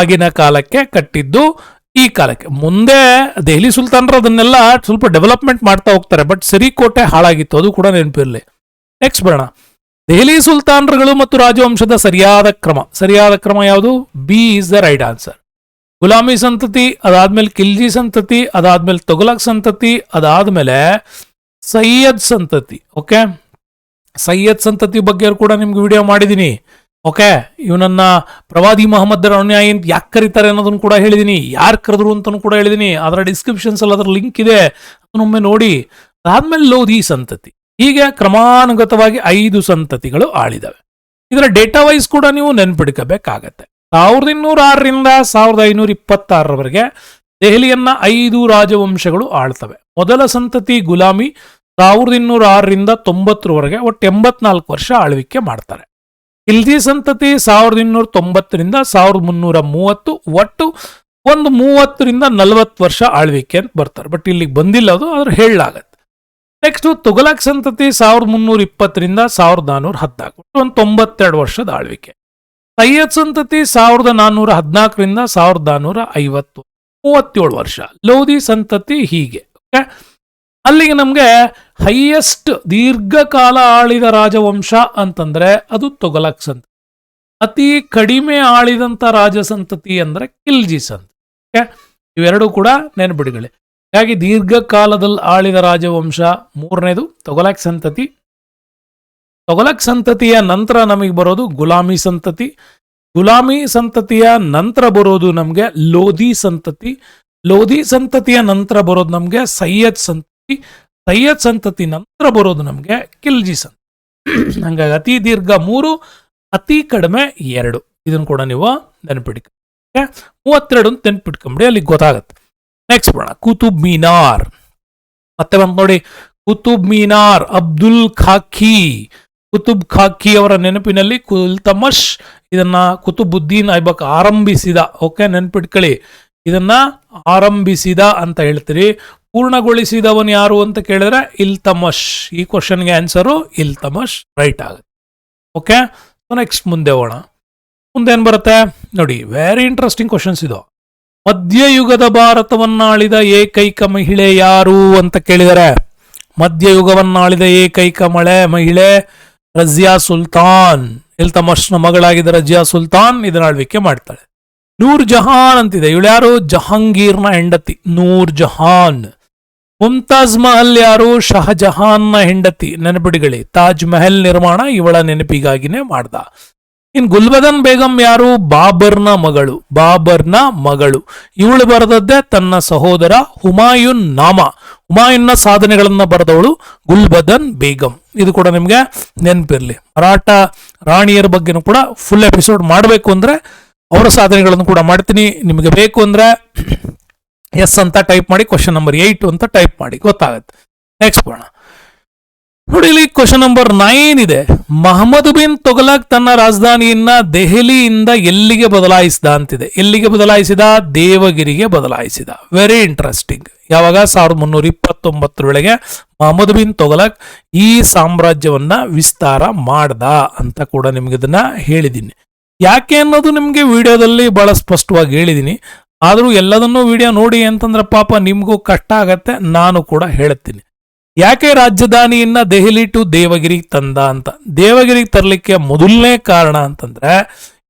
ಆಗಿನ ಕಾಲಕ್ಕೆ ಕಟ್ಟಿದ್ದು ಈ ಕಾಲಕ್ಕೆ. ಮುಂದೆ ದೆಹಲಿ ಸುಲ್ತಾನರು ಅದನ್ನೆಲ್ಲ ಸ್ವಲ್ಪ ಡೆವಲಪ್ಮೆಂಟ್ ಮಾಡ್ತಾ ಹೋಗ್ತಾರೆ. ಬಟ್ ಸಿರಿಕೋಟೆ ಹಾಳಾಗಿತ್ತು, ಅದು ಕೂಡ ನೆನಪಿರಲಿ. ನೆಕ್ಸ್ಟ್ ಬರೋಣ. ದೆಹಲಿ ಸುಲ್ತಾನರುಗಳು ಮತ್ತು ರಾಜವಂಶದ ಸರಿಯಾದ ಕ್ರಮ ಯಾವುದು? B is the right answer. ಗುಲಾಮಿ ಸಂತತಿ, ಅದಾದ್ಮೇಲೆ ಖಿಲ್ಜಿ ಸಂತತಿ, ಅದಾದ್ಮೇಲೆ ತೊಗಲಕ್ ಸಂತತಿ, ಅದಾದ್ಮೇಲೆ ಸೈಯದ್ ಸಂತತಿ. ಓಕೆ, ಸೈಯದ್ ಸಂತತಿ ಬಗ್ಗೆ ಕೂಡ ನಿಮ್ಗೆ ವಿಡಿಯೋ ಮಾಡಿದೀನಿ. ಓಕೆ, ಇವನನ್ನ ಪ್ರವಾದಿ ಮೊಹಮ್ಮದರ ಅನುಯಾಯಿ ಅಂತ ಯಾಕೆ ಕರೀತಾರೆ ಅನ್ನೋದನ್ನು ಕೂಡ ಹೇಳಿದೀನಿ, ಯಾರು ಕರೆದ್ರು ಅಂತಲೂ ಕೂಡ ಹೇಳಿದೀನಿ. ಅದರ ಡಿಸ್ಕ್ರಿಪ್ಷನ್ಸ್ ಅಲ್ಲಿ ಅದರ ಲಿಂಕ್ ಇದೆ, ಅದನ್ನೊಮ್ಮೆ ನೋಡಿ. ಅದಾದ್ಮೇಲೆ ಲೋಧಿ ಸಂತತಿ. ಹೀಗೆ ಕ್ರಮಾನುಗತವಾಗಿ 5 ಸಂತತಿಗಳು ಆಳಿದವೆ. ಇದರ ಡೇಟಾ ವೈಸ್ ಕೂಡ ನೀವು ನೆನ್ಪಿಡ್ಕೋಬೇಕಾಗತ್ತೆ. 1206ರಿಂದ 1526ರವರೆಗೆ ದೆಹಲಿಯನ್ನ 5 ರಾಜವಂಶಗಳು ಆಳ್ತವೆ. ಮೊದಲ ಸಂತತಿ ಗುಲಾಮಿ 1206ರಿಂದ 90ರವರೆಗೆ ಒಟ್ಟು 84 ವರ್ಷ ಆಳ್ವಿಕೆ ಮಾಡ್ತಾರೆ. ಖಿಲ್ಜಿ ಸಂತತಿ 1290ರಿಂದ 1330, ಒಟ್ಟು ಒಂದು 30ರಿಂದ 40 ವರ್ಷ ಆಳ್ವಿಕೆ ಅಂತ ಬರ್ತಾರೆ. ಬಟ್ ಇಲ್ಲಿಗೆ ಬಂದಿಲ್ಲ, ಅದು ಆದ್ರೆ ಹೇಳಲಾಗತ್ತೆ. ನೆಕ್ಸ್ಟ್ ತುಘಲಕ್ ಸಂತತಿ 1320ರಿಂದ 1414, ಒಂದು 92 ವರ್ಷದ ಆಳ್ವಿಕೆ. ಸೈಯದ್ ಸಂತತಿ 1414ರಿಂದ 1450, 37 ವರ್ಷ. ಲೋಧಿ ಸಂತತಿ ಹೀಗೆ. ಅಲ್ಲಿಗೆ ನಮ್ಗೆ ಹೈಯೆಸ್ಟ್ ದೀರ್ಘಕಾಲ ಆಳಿದ ರಾಜವಂಶ ಅಂತಂದ್ರೆ ಅದು ತುಘಲಕ್ ಸಂತತಿ. ಅತಿ ಕಡಿಮೆ ಆಳಿದಂತ ರಾಜ ಸಂತತಿ ಅಂದ್ರೆ ಖಿಲ್ಜಿ ಸಂತತಿ. ಇವೆರಡು ಕೂಡ ನೆನಪಿಡಿಗಳೇ. ಹಾಗಾಗಿ ದೀರ್ಘಕಾಲದಲ್ಲಿ ಆಳಿದ ರಾಜವಂಶ 3ನೇದು ತುಘಲಕ್ ಸಂತತಿ. ತುಘಲಕ್ ಸಂತತಿಯ ನಂತರ ನಮಗೆ ಬರೋದು ಗುಲಾಮಿ ಸಂತತಿ. ಗುಲಾಮಿ ಸಂತತಿಯ ನಂತರ ಬರೋದು ನಮ್ಗೆ ಲೋಧಿ ಸಂತತಿ. ಲೋಧಿ ಸಂತತಿಯ ನಂತರ ಬರೋದು ನಮ್ಗೆ ಸೈಯದ್ ಸಂತತಿ. ಸೈಯದ್ ಸಂತತಿ ನಂತರ ಬರೋದು ನಮ್ಗೆ ಖಿಲ್ಜಿ ಸಂತತಿ. ಹಂಗಾಗಿ ಅತಿ ದೀರ್ಘ 3, ಅತಿ ಕಡಿಮೆ 2. ಇದನ್ನು ಕೂಡ ನೀವು ನೆನಪಿಟ್ಕೊ. 32 ಅಂತ ನೆನಪಿಟ್ಕೊಂಬಿಡಿ, ಅಲ್ಲಿ ಗೊತ್ತಾಗತ್ತೆ. ನೆಕ್ಸ್ಟ್ ಬರೋಣ, ಕುತುಬ್ ಮೀನಾರ್. ಮತ್ತೆ ಬಂತು ನೋಡಿ, ಕುತುಬ್ ಮೀನಾರ್, ಅಬ್ದುಲ್ ಖಾಕಿ. ಕುತುಬ್ ಖಾಕಿ ಅವರ ನೆನಪಿನಲ್ಲಿ ಇಲ್ತಮಷ್ ಇದನ್ನ ಕುತುಬುದ್ದೀನ್ ಐಬಕ್ ಆರಂಭಿಸಿದ. ಓಕೆ, ನೆನಪಿಟ್ಕೊಳ್ಳಿ, ಇದನ್ನ ಆರಂಭಿಸಿದ ಅಂತ ಹೇಳ್ತೀರಿ. ಪೂರ್ಣಗೊಳಿಸಿದವನು ಯಾರು ಅಂತ ಕೇಳಿದ್ರೆ ಇಲ್ತಮಷ್. ಈ ಕ್ವಶನ್ಗೆ ಆನ್ಸರು ಇಲ್ತಮಷ್ ರೈಟ್ ಆಗುತ್ತೆ. ಓಕೆ, ನೆಕ್ಸ್ಟ್ ಮುಂದೆ ಹೋಗೋಣ. ಮುಂದೆ ಏನ್ ಬರುತ್ತೆ ನೋಡಿ, ವೆರಿ ಇಂಟ್ರೆಸ್ಟಿಂಗ್ ಕ್ವಶನ್ಸ್ ಇದು. ಮಧ್ಯಯುಗದ ಭಾರತವನ್ನಾಳಿದ ಏಕೈಕ ಮಹಿಳೆ ಯಾರು ಅಂತ ಕೇಳಿದರೆ, ಮಧ್ಯಯುಗವನ್ನಾಳಿದ ಏಕೈಕ ಮಹಿಳೆ ರಜಿಯಾ ಸುಲ್ತಾನ್. ಇಲ್ತಮಷ್ನ ಮಗಳಾಗಿದ್ದ ರಜಿಯಾ ಸುಲ್ತಾನ್ ಇದನ್ನ ಆಳ್ವಿಕೆ ಮಾಡ್ತಾಳೆ. ನೂರ್ ಜಹಾನ್ ಅಂತಿದೆ, ಇವಳು ಯಾರು? ಜಹಾಂಗೀರ್ನ ಹೆಂಡತಿ ನೂರ್ ಜಹಾನ್. ಮುಮ್ತಾಜ್ ಮಹಲ್ ಯಾರು? ಶಹಜಹಾನ್ನ ಹೆಂಡತಿ. ನೆನಪಿಡಿಗಳಿ, ತಾಜ್ ಮಹಲ್ ನಿರ್ಮಾಣ ಇವಳ ನೆನಪಿಗಾಗಿನೇ ಮಾಡ್ದ. ಇನ್ ಗುಲ್ಬದನ್ ಬೇಗಂ ಯಾರು? ಬಾಬರ್ನ ಮಗಳು. ಇವಳು ಬರೆದದ್ದೇ ತನ್ನ ಸಹೋದರ ಹುಮಾಯೂನ್ ನಾಮ. ಹುಮಾಯೂನ್ನ ಸಾಧನೆಗಳನ್ನ ಬರೆದವಳು ಗುಲ್ಬದನ್ ಬೇಗಂ. ಇದು ಕೂಡ ನಿಮ್ಗೆ ನೆನಪಿರ್ಲಿ. ಮರಾಠ ರಾಣಿಯರ ಬಗ್ಗೆನೂ ಕೂಡ ಫುಲ್ ಎಪಿಸೋಡ್ ಮಾಡಬೇಕು ಅಂದ್ರೆ ಅವರ ಸಾಧನೆಗಳನ್ನು ಕೂಡ ಮಾಡ್ತೀನಿ. ನಿಮಗೆ ಬೇಕು ಅಂದ್ರೆ ಎಸ್ ಅಂತ ಟೈಪ್ ಮಾಡಿ, ಕ್ವಶನ್ ನಂಬರ್ 8 ಅಂತ ಟೈಪ್ ಮಾಡಿ, ಗೊತ್ತಾಗತ್ತೆ. ನೆಕ್ಸ್ಟ್ ಬರೋಣ ನೋಡಿ, ಇಲ್ಲಿ ಕ್ವಶನ್ ನಂಬರ್ 9 ಇದೆ. ಮಹಮ್ಮದ್ ಬಿನ್ ತೊಗಲಕ್ ತನ್ನ ರಾಜಧಾನಿಯನ್ನ ದೆಹಲಿಯಿಂದ ಎಲ್ಲಿಗೆ ಬದಲಾಯಿಸಿದ ಅಂತಿದೆ. ಎಲ್ಲಿಗೆ ಬದಲಾಯಿಸಿದ? ದೇವಗಿರಿಗೆ ಬದಲಾಯಿಸಿದ. Very interesting. ಯಾವಾಗ? 1329 ಮಹಮ್ಮದ್ ಬಿನ್ ತೊಗಲಕ್ ಈ ಸಾಮ್ರಾಜ್ಯವನ್ನ ವಿಸ್ತಾರ ಮಾಡ್ದ ಅಂತ ಕೂಡ ನಿಮ್ಗೆ ಇದನ್ನ ಹೇಳಿದ್ದೀನಿ. ಯಾಕೆ ಅನ್ನೋದು ನಿಮ್ಗೆ ವಿಡಿಯೋದಲ್ಲಿ ಬಹಳ ಸ್ಪಷ್ಟವಾಗಿ ಹೇಳಿದ್ದೀನಿ. ಆದ್ರೂ ಎಲ್ಲದನ್ನೂ ವಿಡಿಯೋ ನೋಡಿ ಅಂತಂದ್ರೆ ಪಾಪ ನಿಮ್ಗೂ ಕಷ್ಟ ಆಗತ್ತೆ. ನಾನು ಕೂಡ ಹೇಳ್ತೀನಿ ಯಾಕೆ ರಾಜಧಾನಿಯನ್ನ ದೆಹಲಿ ಟು ದೇವಗಿರಿಗೆ ತಂದ ಅಂತ. ದೇವಗಿರಿಗೆ ತರಲಿಕ್ಕೆ ಮೊದಲನೇ ಕಾರಣ ಅಂತಂದ್ರೆ,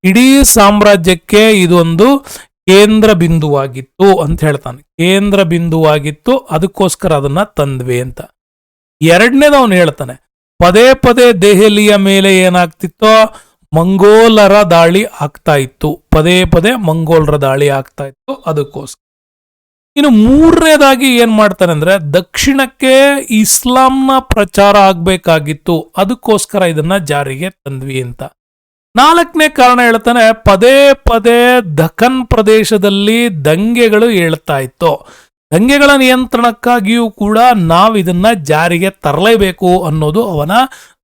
ಇಡೀ ಸಾಮ್ರಾಜ್ಯಕ್ಕೆ ಇದೊಂದು ಕೇಂದ್ರ ಬಿಂದುವಾಗಿತ್ತು ಅಂತ ಹೇಳ್ತಾನೆ. ಕೇಂದ್ರ ಬಿಂದುವಾಗಿತ್ತು, ಅದಕ್ಕೋಸ್ಕರ ಅದನ್ನ ತಂದ್ವಿ ಅಂತ. ಎರಡನೇದು ಅವನು ಹೇಳ್ತಾನೆ, ಪದೇ ಪದೇ ದೆಹಲಿಯ ಮೇಲೆ ಏನಾಗ್ತಿತ್ತೋ ಮಂಗೋಲರ ದಾಳಿ ಆಗ್ತಾ ಇತ್ತು. ಪದೇ ಪದೇ ಮಂಗೋಲರ ದಾಳಿ ಆಗ್ತಾ ಇತ್ತು, ಅದಕ್ಕೋಸ್ಕರ. ಇನ್ನು ಮೂರನೇದಾಗಿ ಏನ್ ಮಾಡ್ತಾನೆ ಅಂದ್ರೆ, ದಕ್ಷಿಣಕ್ಕೆ ಇಸ್ಲಾಂನ ಪ್ರಚಾರ ಆಗ್ಬೇಕಾಗಿತ್ತು, ಅದಕ್ಕೋಸ್ಕರ ಇದನ್ನ ಜಾರಿಗೆ ತಂದ್ವಿ ಅಂತ. ನಾಲ್ಕನೇ ಕಾರಣ ಹೇಳ್ತಾನೆ, ಪದೇ ಪದೇ ದಖನ್ ಪ್ರದೇಶದಲ್ಲಿ ದಂಗೆಗಳು ಏಳ್ತಾ ಇತ್ತು. ದಂಗೆಗಳ ನಿಯಂತ್ರಣಕ್ಕಾಗಿಯೂ ಕೂಡ ನಾವು ಇದನ್ನ ಜಾರಿಗೆ ತರಲೇಬೇಕು ಅನ್ನೋದು ಅವನ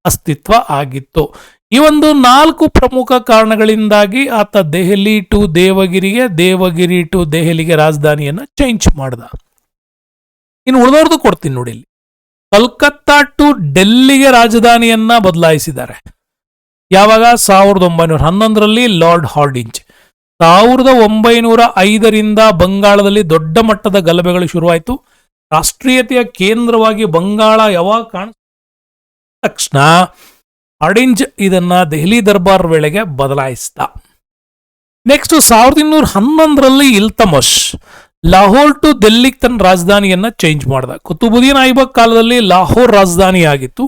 ಅಸ್ತಿತ್ವ ಆಗಿತ್ತು. ಈ ಒಂದು 4 ಪ್ರಮುಖ ಕಾರಣಗಳಿಂದಾಗಿ ಆತ ದೆಹಲಿ ಟು ದೇವಗಿರಿಗೆ, ದೇವಗಿರಿ ಟು ದೆಹಲಿಗೆ ರಾಜಧಾನಿಯನ್ನ ಚೇಂಜ್ ಮಾಡ್ದ. ಇನ್ನು ಉಳಿದವ್ರದ್ದು ಕೊಡ್ತೀನಿ ನೋಡಿ. ಇಲ್ಲಿ ಕಲ್ಕತ್ತಾ ಟು ಡೆಲ್ಲಿಗೆ ರಾಜಧಾನಿಯನ್ನ ಬದಲಾಯಿಸಿದ್ದಾರೆ. ಯಾವಾಗ? 1911ರಲ್ಲಿ ಲಾರ್ಡ್ ಹಾರ್ಡಿಂಜ್. 1905ರಿಂದ ಬಂಗಾಳದಲ್ಲಿ ದೊಡ್ಡ ಮಟ್ಟದ ಗಲಭೆಗಳು ಶುರುವಾಯಿತು. ರಾಷ್ಟ್ರೀಯತೆಯ ಕೇಂದ್ರವಾಗಿ ಬಂಗಾಳ ಯಾವಾಗ ತಕ್ಷಣ ಹಾರ್ಡಿಂಜ್ ಇದನ್ನ ದೆಹಲಿ ದರ್ಬಾರ್ ವೇಳೆಗೆ ಬದಲಾಯಿಸಿದ. ನೆಕ್ಸ್ಟ್ 1211ರಲ್ಲಿ ಇಲ್ತಮಷ್ ಲಾಹೋರ್ ಟು ಡೆಲ್ಲಿಗೆ ತನ್ನ ರಾಜಧಾನಿಯನ್ನ ಚೇಂಜ್ ಮಾಡ್ದ. ಕುತುಬುದ್ದೀನ್ ಐಬಕ್ ಕಾಲದಲ್ಲಿ ಲಾಹೋರ್ ರಾಜಧಾನಿ ಆಗಿತ್ತು.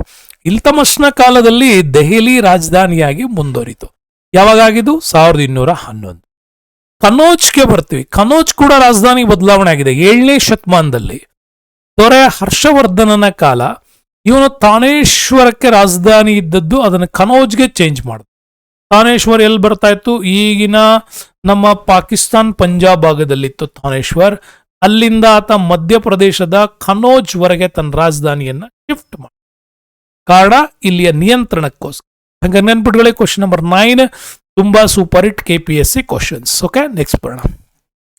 ಇಲ್ತಮಷ್ನ ಕಾಲದಲ್ಲಿ ದೆಹಲಿ ರಾಜಧಾನಿಯಾಗಿ ಮುಂದುವರಿತು. ಯಾವಾಗಾಗಿದ್ದು? 1211. ಕನೋಜ್ಗೆ ಬರ್ತೀವಿ. ಕನೋಜ್ ಕೂಡ ರಾಜಧಾನಿ ಬದಲಾವಣೆ ಆಗಿದೆ 7ನೇ ಶತಮಾನದಲ್ಲಿ. ದೊರೆ ಹರ್ಷವರ್ಧನನ ಕಾಲ. ಇವನು ತಾನೇಶ್ವರಕ್ಕೆ ರಾಜಧಾನಿ ಇದ್ದದ್ದು, ಅದನ್ನು ಕನೋಜ್ಗೆ ಚೇಂಜ್ ಮಾಡಿದ. ತಾನೇಶ್ವರ್ ಎಲ್ಲಿ ಬರ್ತಾ ಇತ್ತು? ಈಗಿನ ನಮ್ಮ ಪಾಕಿಸ್ತಾನ್ ಪಂಜಾಬ್ ಭಾಗದಲ್ಲಿತ್ತು ತಾನೇಶ್ವರ್. ಅಲ್ಲಿಂದ ಆತ ಮಧ್ಯಪ್ರದೇಶದ ಕನೋಜ್ ವರೆಗೆ ತನ್ನ ರಾಜಧಾನಿಯನ್ನ ಶಿಫ್ಟ್ ಮಾಡಿದ. ಕಾರಣ ಇಲ್ಲಿಯ ನಿಯಂತ್ರಣಕ್ಕೋಸ್ಕರ. ಹಂಗ ನೆನ್ಪಿಟ್ಕೊಳ್ಳಿ. ಕ್ವಶನ್ ನಂಬರ್ 9 ತುಂಬಾ super hit KPSC questions. Okay, next ಬರೋಣ.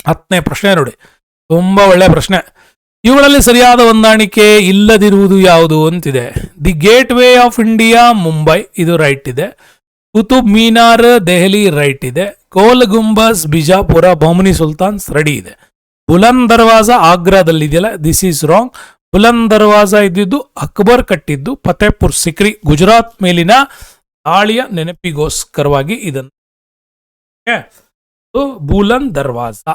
10ನೇ ಪ್ರಶ್ನೆ ನೋಡಿ, ತುಂಬಾ ಒಳ್ಳೆ ಪ್ರಶ್ನೆ. ಇವುಗಳಲ್ಲಿ ಸರಿಯಾದ ಹೊಂದಾಣಿಕೆ ಇಲ್ಲದಿರುವುದು ಯಾವುದು ಅಂತಿದೆ. The gate way of India Mumbai, ಇದು ರೈಟ್ ಇದೆ. ಕುತುಬ್ ಮೀನಾರ್ ದೆಹಲಿ ರೈಟ್ ಇದೆ. ಗೋಲ್ ಗುಂಬಸ್ ಬಿಜಾಪುರ ಬಹುಮನಿ ಸುಲ್ತಾನ್ಸ್ ರೆಡಿ ಇದೆ. ಬುಲಂದ್ ದರ್ವಾಜಾ ಆಗ್ರಾದಲ್ಲಿ ಇದೆಯಲ್ಲ, ದಿಸ್ ಈಸ್ ರಾಂಗ್. ಬುಲಂದ್ ದರ್ವಾಜಾ ಇದ್ದಿದ್ದು ಅಕ್ಬರ್ ಕಟ್ಟಿದ್ದು ಫತೇಪುರ್ ಸಿಕ್ರಿ ಗುಜರಾತ್ ಮೇಲಿನ ದಾಳಿಯ ನೆನಪಿಗೋಸ್ಕರವಾಗಿ ಇದನ್ನು. ಬುಲಂದ್ ದರ್ವಾಜಾ,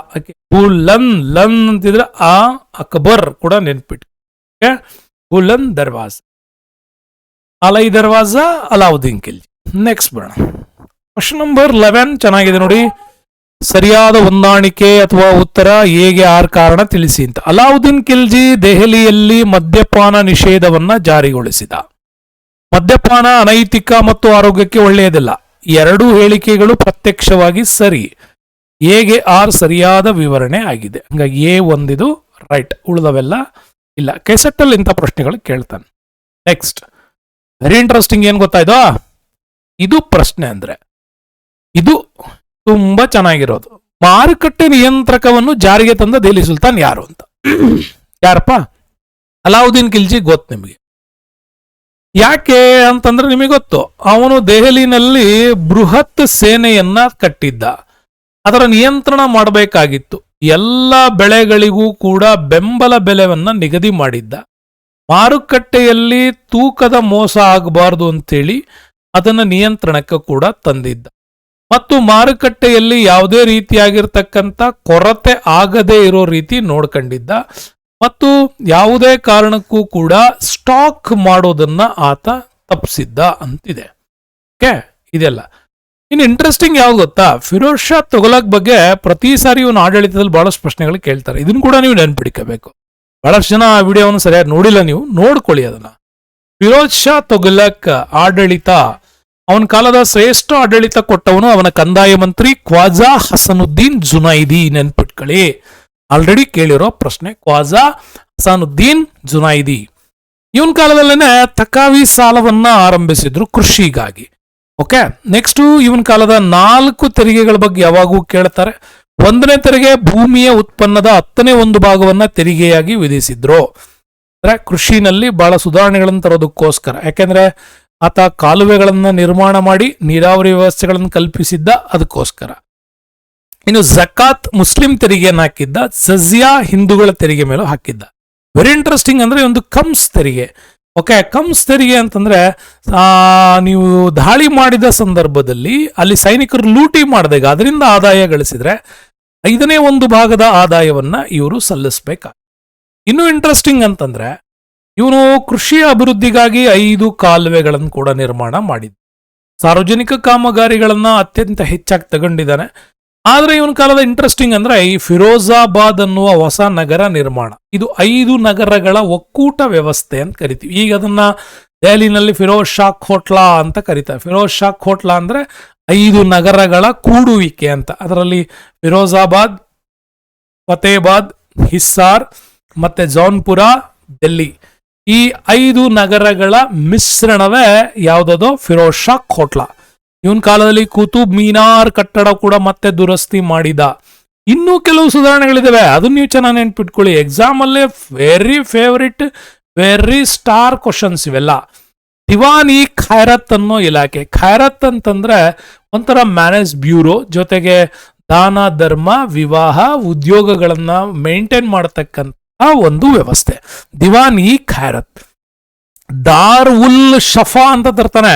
ಬುಲಂದ್ ಅಂತಿದ್ರೆ ಆ ಅಕ್ಬರ್ ಕೂಡ ನೆನ್ಪಿಟ್ಟು. ಬುಲಂದ್ ದರ್ವಾಜಾ. ಅಲೈ ದರ್ವಾಜಾ ಅಲಾವುದ್ದೀನ್ ಖಿಲ್ಜಿ. ನೆಕ್ಸ್ಟ್ ಬರೋಣ. ಕ್ವಶನ್ ನಂಬರ್ 11 ಚೆನ್ನಾಗಿದೆ ನೋಡಿ. ಸರಿಯಾದ ಹೊಂದಾಣಿಕೆ ಅಥವಾ ಉತ್ತರ ಹೇಗೆ 6 ಕಾರಣ ತಿಳಿಸಿ ಅಂತ. ಅಲಾವುದ್ದೀನ್ ಖಿಲ್ಜಿ ದೆಹಲಿಯಲ್ಲಿ ಮದ್ಯಪಾನ ನಿಷೇಧವನ್ನ ಜಾರಿಗೊಳಿಸಿದ. ಮದ್ಯಪಾನ ಅನೈತಿಕ ಮತ್ತು ಆರೋಗ್ಯಕ್ಕೆ ಒಳ್ಳೆಯದಿಲ್ಲ. ಎರಡೂ ಹೇಳಿಕೆಗಳು ಪ್ರತ್ಯಕ್ಷವಾಗಿ ಸರಿ. ಎಗೆ ಆರ್ ಸರಿಯಾದ ವಿವರಣೆ ಆಗಿದೆ. ಹಂಗಾಗಿ ಎ ಒಂದಿದು ರೈಟ್, ಉಳಿದವೆಲ್ಲ ಇಲ್ಲ. ಕೆಸೆಟ್ಟಲ್ಲಿ ಇಂಥ ಪ್ರಶ್ನೆಗಳು ಕೇಳ್ತಾನೆ. ನೆಕ್ಸ್ಟ್ ವೆರಿ ಇಂಟ್ರೆಸ್ಟಿಂಗ್, ಏನ್ ಗೊತ್ತಾಯ್ತೋ, ಇದು ಪ್ರಶ್ನೆ ಅಂದ್ರೆ ಇದು ತುಂಬಾ ಚೆನ್ನಾಗಿರೋದು. ಮಾರುಕಟ್ಟೆ ನಿಯಂತ್ರಕವನ್ನು ಜಾರಿಗೆ ತಂದ ದೆಹಲಿ ಸುಲ್ತಾನ್ ಯಾರು ಅಂತ. ಯಾರಪ್ಪ? ಅಲಾವುದ್ದೀನ್ ಖಿಲ್ಜಿ. ಗೊತ್ತು ನಿಮಗೆ. ಯಾಕೆ ಅಂತಂದ್ರೆ ನಿಮಗೆ ಗೊತ್ತು, ಅವನು ದೆಹಲಿನಲ್ಲಿ ಬೃಹತ್ ಸೇನೆಯನ್ನ ಕಟ್ಟಿದ್ದ. ಅದರ ನಿಯಂತ್ರಣ ಮಾಡಬೇಕಾಗಿತ್ತು. ಎಲ್ಲ ಬೆಳೆಗಳಿಗೂ ಕೂಡ ಬೆಂಬಲ ಬೆಲೆಯನ್ನ ನಿಗದಿ ಮಾಡಿದ್ದ. ಮಾರುಕಟ್ಟೆಯಲ್ಲಿ ತೂಕದ ಮೋಸ ಆಗಬಾರ್ದು ಅಂತೇಳಿ ಅದನ್ನ ನಿಯಂತ್ರಣಕ್ಕೆ ಕೂಡ ತಂದಿದ್ದ. ಮತ್ತು ಮಾರುಕಟ್ಟೆಯಲ್ಲಿ ಯಾವುದೇ ರೀತಿಯಾಗಿರ್ತಕ್ಕಂಥ ಕೊರತೆ ಆಗದೇ ಇರೋ ರೀತಿ ನೋಡ್ಕೊಂಡಿದ್ದ. ಮತ್ತು ಯಾವುದೇ ಕಾರಣಕ್ಕೂ ಕೂಡ ಸ್ಟಾಕ್ ಮಾಡೋದನ್ನ ಆತ ತಪ್ಪಿಸಿದ್ದ ಅಂತಿದೆ. ಓಕೆ, ಇದೆಲ್ಲ. ಇನ್ನು ಇಂಟ್ರೆಸ್ಟಿಂಗ್ ಯಾವ್ದು ಗೊತ್ತಾ, ಫಿರೋಜ್ ಶಾ ತುಘಲಕ್ ಬಗ್ಗೆ ಪ್ರತಿ ಸಾರಿ ಇವನು ಆಡಳಿತದಲ್ಲಿ ಬಹಳಷ್ಟು ಪ್ರಶ್ನೆಗಳು ಕೇಳ್ತಾರೆ. ಇದನ್ನು ಕೂಡ ನೀವು ನೆನ್ಪಿಡ್ಕೋಬೇಕು. ಬಹಳಷ್ಟು ಜನ ಆ ವಿಡಿಯೋವನ್ನು ಸರಿಯಾಗಿ ನೋಡಿಲ್ಲ, ನೀವು ನೋಡ್ಕೊಳ್ಳಿ ಅದನ್ನ. ಫಿರೋಜ್ ಶಾ ತುಘಲಕ್ ಆಡಳಿತ, ಅವನ ಕಾಲದ ಶ್ರೇಷ್ಠ ಆಡಳಿತ ಕೊಟ್ಟವನು ಅವನ ಕಂದಾಯ ಮಂತ್ರಿ ಖ್ವಾಜಾ ಹಸನುದ್ದೀನ್ ಜುನೈದಿ. ನೆನ್ಪಿಟ್ಕೊಳ್ಳಿ, ಆಲ್ರೆಡಿ ಕೇಳಿರೋ ಪ್ರಶ್ನೆ. ಖ್ವಾಜಾ ಹಸನುದ್ದೀನ್ ಜುನೈದಿ ಇವನ್ ಕಾಲದಲ್ಲೇನೆ ತಕಾವಿ ಸಾಲವನ್ನ ಆರಂಭಿಸಿದ್ರು ಕೃಷಿಗಾಗಿ. ಓಕೆ, ನೆಕ್ಸ್ಟ್ ಇವನ್ ಕಾಲದ 4 ತೆರಿಗೆಗಳ ಬಗ್ಗೆ ಯಾವಾಗೂ ಕೇಳ್ತಾರೆ. 1ನೇ ತೆರಿಗೆ ಭೂಮಿಯ ಉತ್ಪನ್ನದ 10ನೇ 1 ಭಾಗವನ್ನ ತೆರಿಗೆಯಾಗಿ ವಿಧಿಸಿದ್ರು. ಅಂದ್ರೆ ಕೃಷಿನಲ್ಲಿ ಬಹಳ ಸುಧಾರಣೆಗಳನ್ನು ತರೋದಕ್ಕೋಸ್ಕರ. ಯಾಕೆಂದ್ರೆ ಆತ ಕಾಲುವೆಗಳನ್ನ ನಿರ್ಮಾಣ ಮಾಡಿ ನೀರಾವರಿ ವ್ಯವಸ್ಥೆಗಳನ್ನು ಕಲ್ಪಿಸಿದ್ದ, ಅದಕ್ಕೋಸ್ಕರ. ಇನ್ನು ಜಕಾತ್ ಮುಸ್ಲಿಂ ತೆರಿಗೆಯನ್ನು ಹಾಕಿದ್ದ, ಜಜಿಯಾ ಹಿಂದೂಗಳ ತೆರಿಗೆ ಮೇಲೂ ಹಾಕಿದ್ದ. ವೆರಿ ಇಂಟ್ರೆಸ್ಟಿಂಗ್ ಅಂದ್ರೆ ಒಂದು ಕಮ್ಸ್ ತೆರಿಗೆ. ಓಕೆ, ಕಮ್ಸ್ ತೆರಿಗೆ ಅಂತಂದ್ರೆ ನೀವು ದಾಳಿ ಮಾಡಿದ ಸಂದರ್ಭದಲ್ಲಿ ಅಲ್ಲಿ ಸೈನಿಕರು ಲೂಟಿ ಮಾಡಿದಾಗ ಅದರಿಂದ ಆದಾಯ ಗಳಿಸಿದ್ರೆ 5ನೇ 1 ಭಾಗದ ಆದಾಯವನ್ನ ಇವರು ಸಲ್ಲಿಸಬೇಕು. ಇನ್ನು ಇಂಟ್ರೆಸ್ಟಿಂಗ್ ಅಂತಂದ್ರೆ ಇವನು ಕೃಷಿ ಅಭಿವೃದ್ಧಿಗಾಗಿ 5 ಕಾಲುವೆಗಳನ್ನು ಕೂಡ ನಿರ್ಮಾಣ ಮಾಡಿದ್ದ. ಸಾರ್ವಜನಿಕ ಕಾಮಗಾರಿಗಳನ್ನ ಅತ್ಯಂತ ಹೆಚ್ಚಾಗಿ ತಗೊಂಡಿದ್ದಾನೆ. ಆದ್ರೆ ಇವನ ಕಾಲದ ಇಂಟ್ರೆಸ್ಟಿಂಗ್ ಅಂದ್ರೆ ಈ ಫಿರೋಜಾಬಾದ್ ಅನ್ನುವ ಹೊಸ ನಗರ ನಿರ್ಮಾಣ. ಇದು 5 ನಗರಗಳ ಒಕ್ಕೂಟ ವ್ಯವಸ್ಥೆ ಅಂತ ಕರಿತೀವಿ. ಈಗ ಅದನ್ನ ದೆಹಲಿನಲ್ಲಿ ಫಿರೋಜ್ ಶಾ ಕೋಟ್ಲಾ ಅಂತ ಕರೀತಾರೆ. ಫಿರೋಜ್ ಶಾ ಕೋಟ್ಲಾ ಅಂದ್ರೆ 5 ನಗರಗಳ ಕೂಡುವಿಕೆ ಅಂತ. ಅದರಲ್ಲಿ ಫಿರೋಜಾಬಾದ್, ಫತೇಬಾದ್, ಹಿಸ್ಸಾರ್ ಮತ್ತೆ ಜೌನ್ಪುರ, ಡೆಲ್ಲಿ, ಈ 5 ನಗರಗಳ ಮಿಶ್ರಣವೇ ಯಾವುದೋ ಫಿರೋಜ್ ಶಾ ಕೋಟ್ಲಾ. ಇವನ್ ಕಾಲದಲ್ಲಿ ಕುತುಬ್ ಮೀನಾರ್ ಕಟ್ಟಡ ಕೂಡ ಮತ್ತೆ ದುರಸ್ತಿ ಮಾಡಿದ. ಇನ್ನೂ ಕೆಲವು ಸುಧಾರಣೆಗಳಿದಾವೆ, ಅದನ್ನ ನೀವು ಚೆನ್ನಾಗಿ ನೆನ್ಪಿಟ್ಕೊಳ್ಳಿ. ಎಕ್ಸಾಮ್ ಅಲ್ಲೇ very favourite, very star questions ಇವೆಲ್ಲ. ದಿವಾನಿ ಖೈರತ್ ಅನ್ನೋ ಇಲಾಖೆ. ಖೈರತ್ ಅಂತಂದ್ರೆ ಒಂಥರ ಮ್ಯಾನೇಜ್ ಬ್ಯೂರೋ, ಜೊತೆಗೆ ದಾನ ಧರ್ಮ, ವಿವಾಹ, ಉದ್ಯೋಗಗಳನ್ನ ಮೇಂಟೈನ್ ಮಾಡತಕ್ಕಂತ ಒಂದು ವ್ಯವಸ್ಥೆ. ದಿವಾನಿ ಖೈರತ್. ದಾರ್ ಉಲ್ ಶಫಾ ಅಂತ ತರ್ತಾನೆ.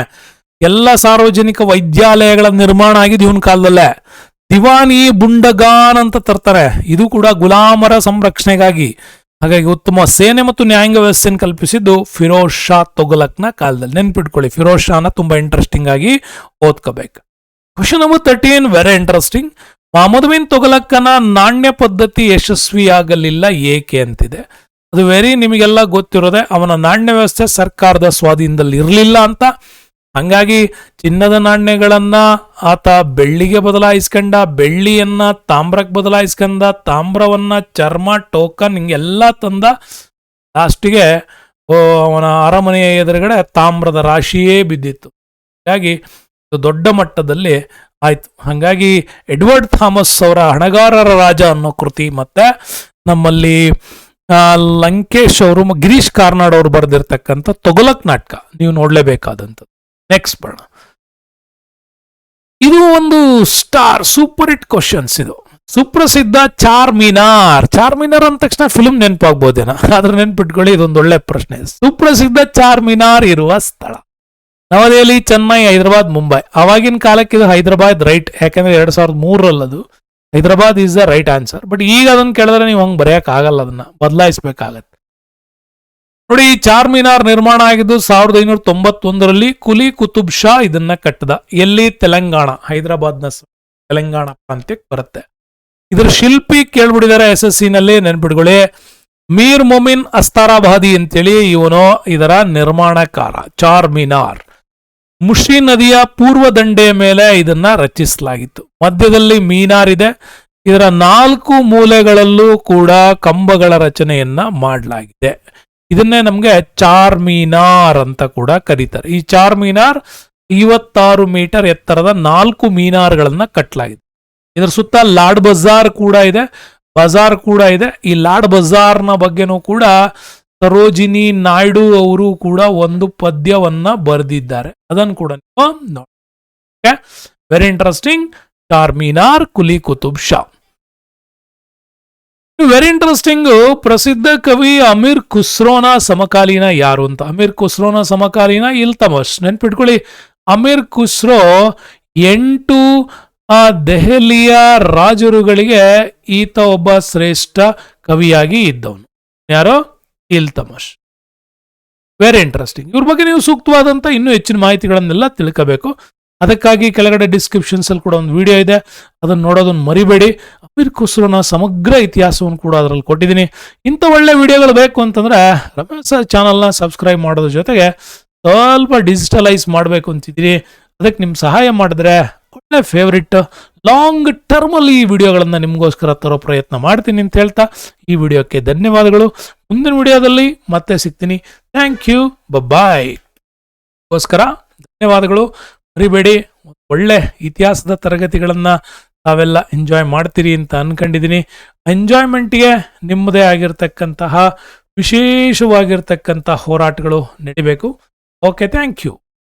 ಎಲ್ಲ ಸಾರ್ವಜನಿಕ ವೈದ್ಯಾಲಯಗಳ ನಿರ್ಮಾಣ ಆಗಿದೆ ಇವನ್ ಕಾಲದಲ್ಲೇ. ದಿವಾನಿ ಬುಂಡಗಾನ್ ಅಂತ ತರ್ತಾರೆ. ಇದು ಕೂಡ ಗುಲಾಮರ ಸಂರಕ್ಷಣೆಗಾಗಿ. ಹಾಗಾಗಿ ಉತ್ತಮ ಸೇನೆ ಮತ್ತು ನ್ಯಾಯಾಂಗ ವ್ಯವಸ್ಥೆಯನ್ನು ಕಲ್ಪಿಸಿದ್ದು ಫಿರೋಜ್ ಶಾ ತುಘಲಕ್ನ ಕಾಲದಲ್ಲಿ. ನೆನ್ಪಿಟ್ಕೊಳ್ಳಿ, ಫಿರೋಜ್ ಶಾನ ತುಂಬಾ ಇಂಟ್ರೆಸ್ಟಿಂಗ್ ಆಗಿ ಓದ್ಕೋಬೇಕು. Question number 13 very interesting. Muhammad bin ತುಘಲಕ್ಕನ ನಾಣ್ಯ ಪದ್ಧತಿ ಯಶಸ್ವಿಯಾಗಲಿಲ್ಲ ಏಕೆ ಅಂತಿದೆ. ಅದು ವೆರಿ ನಿಮಗೆಲ್ಲ ಗೊತ್ತಿರೋದೆ. ಅವನ ನಾಣ್ಯ ವ್ಯವಸ್ಥೆ ಸರ್ಕಾರದ ಸ್ವಾಧೀನದಲ್ಲಿ ಇರಲಿಲ್ಲ ಅಂತ. ಹಂಗಾಗಿ ಚಿನ್ನದ ನಾಣ್ಯಗಳನ್ನ ಆತ ಬೆಳ್ಳಿಗೆ ಬದಲಾಯಿಸ್ಕೊಂಡ, ಬೆಳ್ಳಿಯನ್ನ ತಾಮ್ರಕ್ಕೆ ಬದಲಾಯಿಸ್ಕೊಂಡ, ತಾಮ್ರವನ್ನ ಚರ್ಮ, ಟೋಕನ್ ಹಿಂಗೆಲ್ಲ ತಂದ. ಲಾಸ್ಟಿಗೆ ಅವನ ಅರಮನೆಯ ಎದುರುಗಡೆ ತಾಮ್ರದ ರಾಶಿಯೇ ಬಿದ್ದಿತ್ತು. ಹಾಗಾಗಿ ದೊಡ್ಡ ಮಟ್ಟದಲ್ಲಿ ಆಯ್ತು. ಹಂಗಾಗಿ ಎಡ್ವರ್ಡ್ ಥಾಮಸ್ ಅವರ ಹಣಗಾರರ ರಾಜ ಅನ್ನೋ ಕೃತಿ, ಮತ್ತೆ ನಮ್ಮಲ್ಲಿ ಲಂಕೇಶ್ ಅವರು, ಗಿರೀಶ್ ಕಾರ್ನಾಡ್ ಅವರು ಬರೆದಿರ್ತಕ್ಕಂಥ ತುಘಲಕ್ ನಾಟಕ ನೀವು ನೋಡ್ಲೇಬೇಕಾದಂಥದ್ದು. ನೆಕ್ಸ್ಟ್ ಬರೋಣ. ಇದು ಒಂದು ಸ್ಟಾರ್ ಸೂಪರ್ ಹಿಟ್ ಕ್ವಶನ್ಸ್. ಇದು ಸುಪ್ರಸಿದ್ಧ ಚಾರ್ ಮಿನಾರ್. ಚಾರ್ ಮಿನಾರ್ ಅಂದ ತಕ್ಷಣ ಫಿಲ್ಮ್ ನೆನಪಾಗ್ಬೋದೇನೋ, ಆದ್ರೆ ನೆನ್ಪಿಟ್ಕೊಳ್ಳಿ, ಇದೊಂದು ಒಳ್ಳೆ ಪ್ರಶ್ನೆ. ಸುಪ್ರಸಿದ್ಧ ಚಾರ್ ಮಿನಾರ್ ಇರುವ ಸ್ಥಳ ನವದೆಹಲಿ, ಚೆನ್ನೈ, ಹೈದರಾಬಾದ್, ಮುಂಬೈ. ಅವಾಗಿನ ಕಾಲಕ್ಕೆ ಇದು ಹೈದರಾಬಾದ್ ರೈಟ್, ಯಾಕಂದ್ರೆ 2003 ಅದು. Hyderabad is the right answer. But ಈಗ ಅದನ್ನ ಕೇಳಿದ್ರೆ ನೀವು ಹಂಗೆ ಬರೆಯಕ್ ಆಗಲ್ಲ, ಅದನ್ನ ಬದಲಾಯಿಸಬೇಕಾಗತ್ತೆ. ನೋಡಿ, ಚಾರ್ ಮಿನಾರ್ ನಿರ್ಮಾಣ ಆಗಿದ್ದು 1591ರಲ್ಲಿ. ಕುಲಿ ಕುತುಬ್ ಶಾ ಇದನ್ನ ಕಟ್ಟದ. ಎಲ್ಲಿ? ತೆಲಂಗಾಣ, ಹೈದರಾಬಾದ್ನ ತೆಲಂಗಾಣ ಪ್ರಾಂತ್ಯಕ್ಕೆ ಬರುತ್ತೆ. ಇದರ ಶಿಲ್ಪಿ ಕೇಳ್ಬಿಟ್ಟಿದ್ದಾರೆ SSC ನಲ್ಲಿ, ನೆನ್ಪಿಟ್ಕೊಳ್ಳಿ. ಮೀರ್ ಮೊಮಿನ್ ಅಸ್ತಾರಾಬಾದಿ ಅಂತೇಳಿ ಇವನು ಇದರ ನಿರ್ಮಾಣಕಾರ. ಚಾರ್ ಮಿನಾರ್ ಮುಷಿ ನದಿಯ ಪೂರ್ವ ದಂಡೆಯ ಮೇಲೆ ಇದನ್ನ ರಚಿಸಲಾಗಿತ್ತು. ಮಧ್ಯದಲ್ಲಿ ಮೀನಾರ್ ಇದೆ. ಇದರ 4 ಮೂಲೆಗಳಲ್ಲೂ ಕೂಡ ಕಂಬಗಳ ರಚನೆಯನ್ನ ಮಾಡಲಾಗಿದೆ. ಇದನ್ನೇ ನಮ್ಗೆ ಚಾರ್ ಮೀನಾರ್ ಅಂತ ಕೂಡ ಕರೀತಾರೆ. ಈ ಚಾರ್ ಮೀನಾರ್ 56 ಮೀಟರ್ ಎತ್ತರದ 4 ಮೀನಾರ್ಗಳನ್ನ ಕಟ್ಟಲಾಗಿದೆ. ಇದರ ಸುತ್ತ ಲಾಡ್ ಬಜಾರ್ ಕೂಡ ಇದೆ, ಬಜಾರ್ ಕೂಡ ಇದೆ. ಈ ಲಾಡ್ ಬಜಾರ್ನ ಬಗ್ಗೆನೂ ಕೂಡ ಸರೋಜಿನಿ ನಾಯ್ಡು ಅವರು ಕೂಡ ಒಂದು ಪದ್ಯವನ್ನ ಬರೆದಿದ್ದಾರೆ. ಅದನ್ನು ಕೂಡ ನೀವು ನೋಡಿ. Very interesting. Char Minar, Quli Qutb Shah. Very interesting. ಪ್ರಸಿದ್ಧ ಕವಿ ಅಮೀರ್ ಖುಸ್ರೋನ ಸಮಕಾಲೀನ ಯಾರು ಅಂತ. ಅಮೀರ್ ಖುಸ್ರೋನ ಸಮಕಾಲೀನ ಇಲ್ತಮಶ್. ನೆನ್ಪಿಟ್ಕೊಳ್ಳಿ, ಅಮೀರ್ ಖುಸ್ರೋ 8 ದೆಹಲಿಯ ರಾಜರುಗಳಿಗೆ ಈತ ಒಬ್ಬ ಶ್ರೇಷ್ಠ ಕವಿಯಾಗಿ ಇದ್ದವನು. ಯಾರೋ? ಇಲ್ತಮಶ್. Very interesting. ಇವ್ರ ಬಗ್ಗೆ ನೀವು ಸೂಕ್ತವಾದಂತ ಇನ್ನೂ ಹೆಚ್ಚಿನ ಮಾಹಿತಿಗಳನ್ನೆಲ್ಲ ತಿಳ್ಕೋಬೇಕು. ಅದಕ್ಕಾಗಿ ಕೆಳಗಡೆ ಡಿಸ್ಕ್ರಿಪ್ಷನ್ಸ್ ಅಲ್ಲಿ ಕೂಡ ಒಂದು ವಿಡಿಯೋ ಇದೆ, ಅದನ್ನು ನೋಡೋದನ್ನು ಮರಿಬೇಡಿ. ಅಮೀರ್ ಖುಸ್ರೋನ ಸಮಗ್ರ ಇತಿಹಾಸವನ್ನು ಕೂಡ ಅದರಲ್ಲಿ ಕೊಟ್ಟಿದ್ದೀನಿ. ಇಂಥ ಒಳ್ಳೆ ವಿಡಿಯೋಗಳು ಬೇಕು ಅಂತಂದ್ರೆ ರಮೇಶ್ ಸರ್ ಚಾನಲ್ನ ಸಬ್ಸ್ಕ್ರೈಬ್ ಮಾಡೋದ್ರ ಜೊತೆಗೆ ಸ್ವಲ್ಪ ಡಿಜಿಟಲೈಸ್ ಮಾಡಬೇಕು ಅಂತಿದ್ದೀನಿ. ಅದಕ್ಕೆ ನಿಮ್ಮ ಸಹಾಯ ಮಾಡಿದ್ರೆ ಒಳ್ಳೆ ಫೇವ್ರೆಟ್ ಲಾಂಗ್ ಟರ್ಮಲ್ಲಿ ಈ ವಿಡಿಯೋಗಳನ್ನು ನಿಮಗೋಸ್ಕರ ತರೋ ಪ್ರಯತ್ನ ಮಾಡ್ತೀನಿ ಅಂತ ಹೇಳ್ತಾ ಈ ವಿಡಿಯೋಕ್ಕೆ ಧನ್ಯವಾದಗಳು. ಮುಂದಿನ ವಿಡಿಯೋದಲ್ಲಿ ಮತ್ತೆ ಸಿಗ್ತೀನಿ. ಥ್ಯಾಂಕ್ ಯು, ಬಾಯ್. ಗೋಸ್ಕರ ಧನ್ಯವಾದಗಳು. ಮರಿಬೇಡಿ, ಒಳ್ಳೆ ಇತಿಹಾಸದ ತರಗತಿಗಳನ್ನು ತಾವೆಲ್ಲ ಎಂಜಾಯ್ ಮಾಡ್ತೀರಿ ಅಂತ ಅನ್ಕೊಂಡಿದ್ದೀನಿ. ಎಂಜಾಯ್ಮೆಂಟ್ಗೆ ನಿಮ್ಮದೇ ಆಗಿರ್ತಕ್ಕಂತಹ ವಿಶೇಷವಾಗಿರ್ತಕ್ಕಂಥ ಹೋರಾಟಗಳು ನಡಿಬೇಕು. Okay, thank you.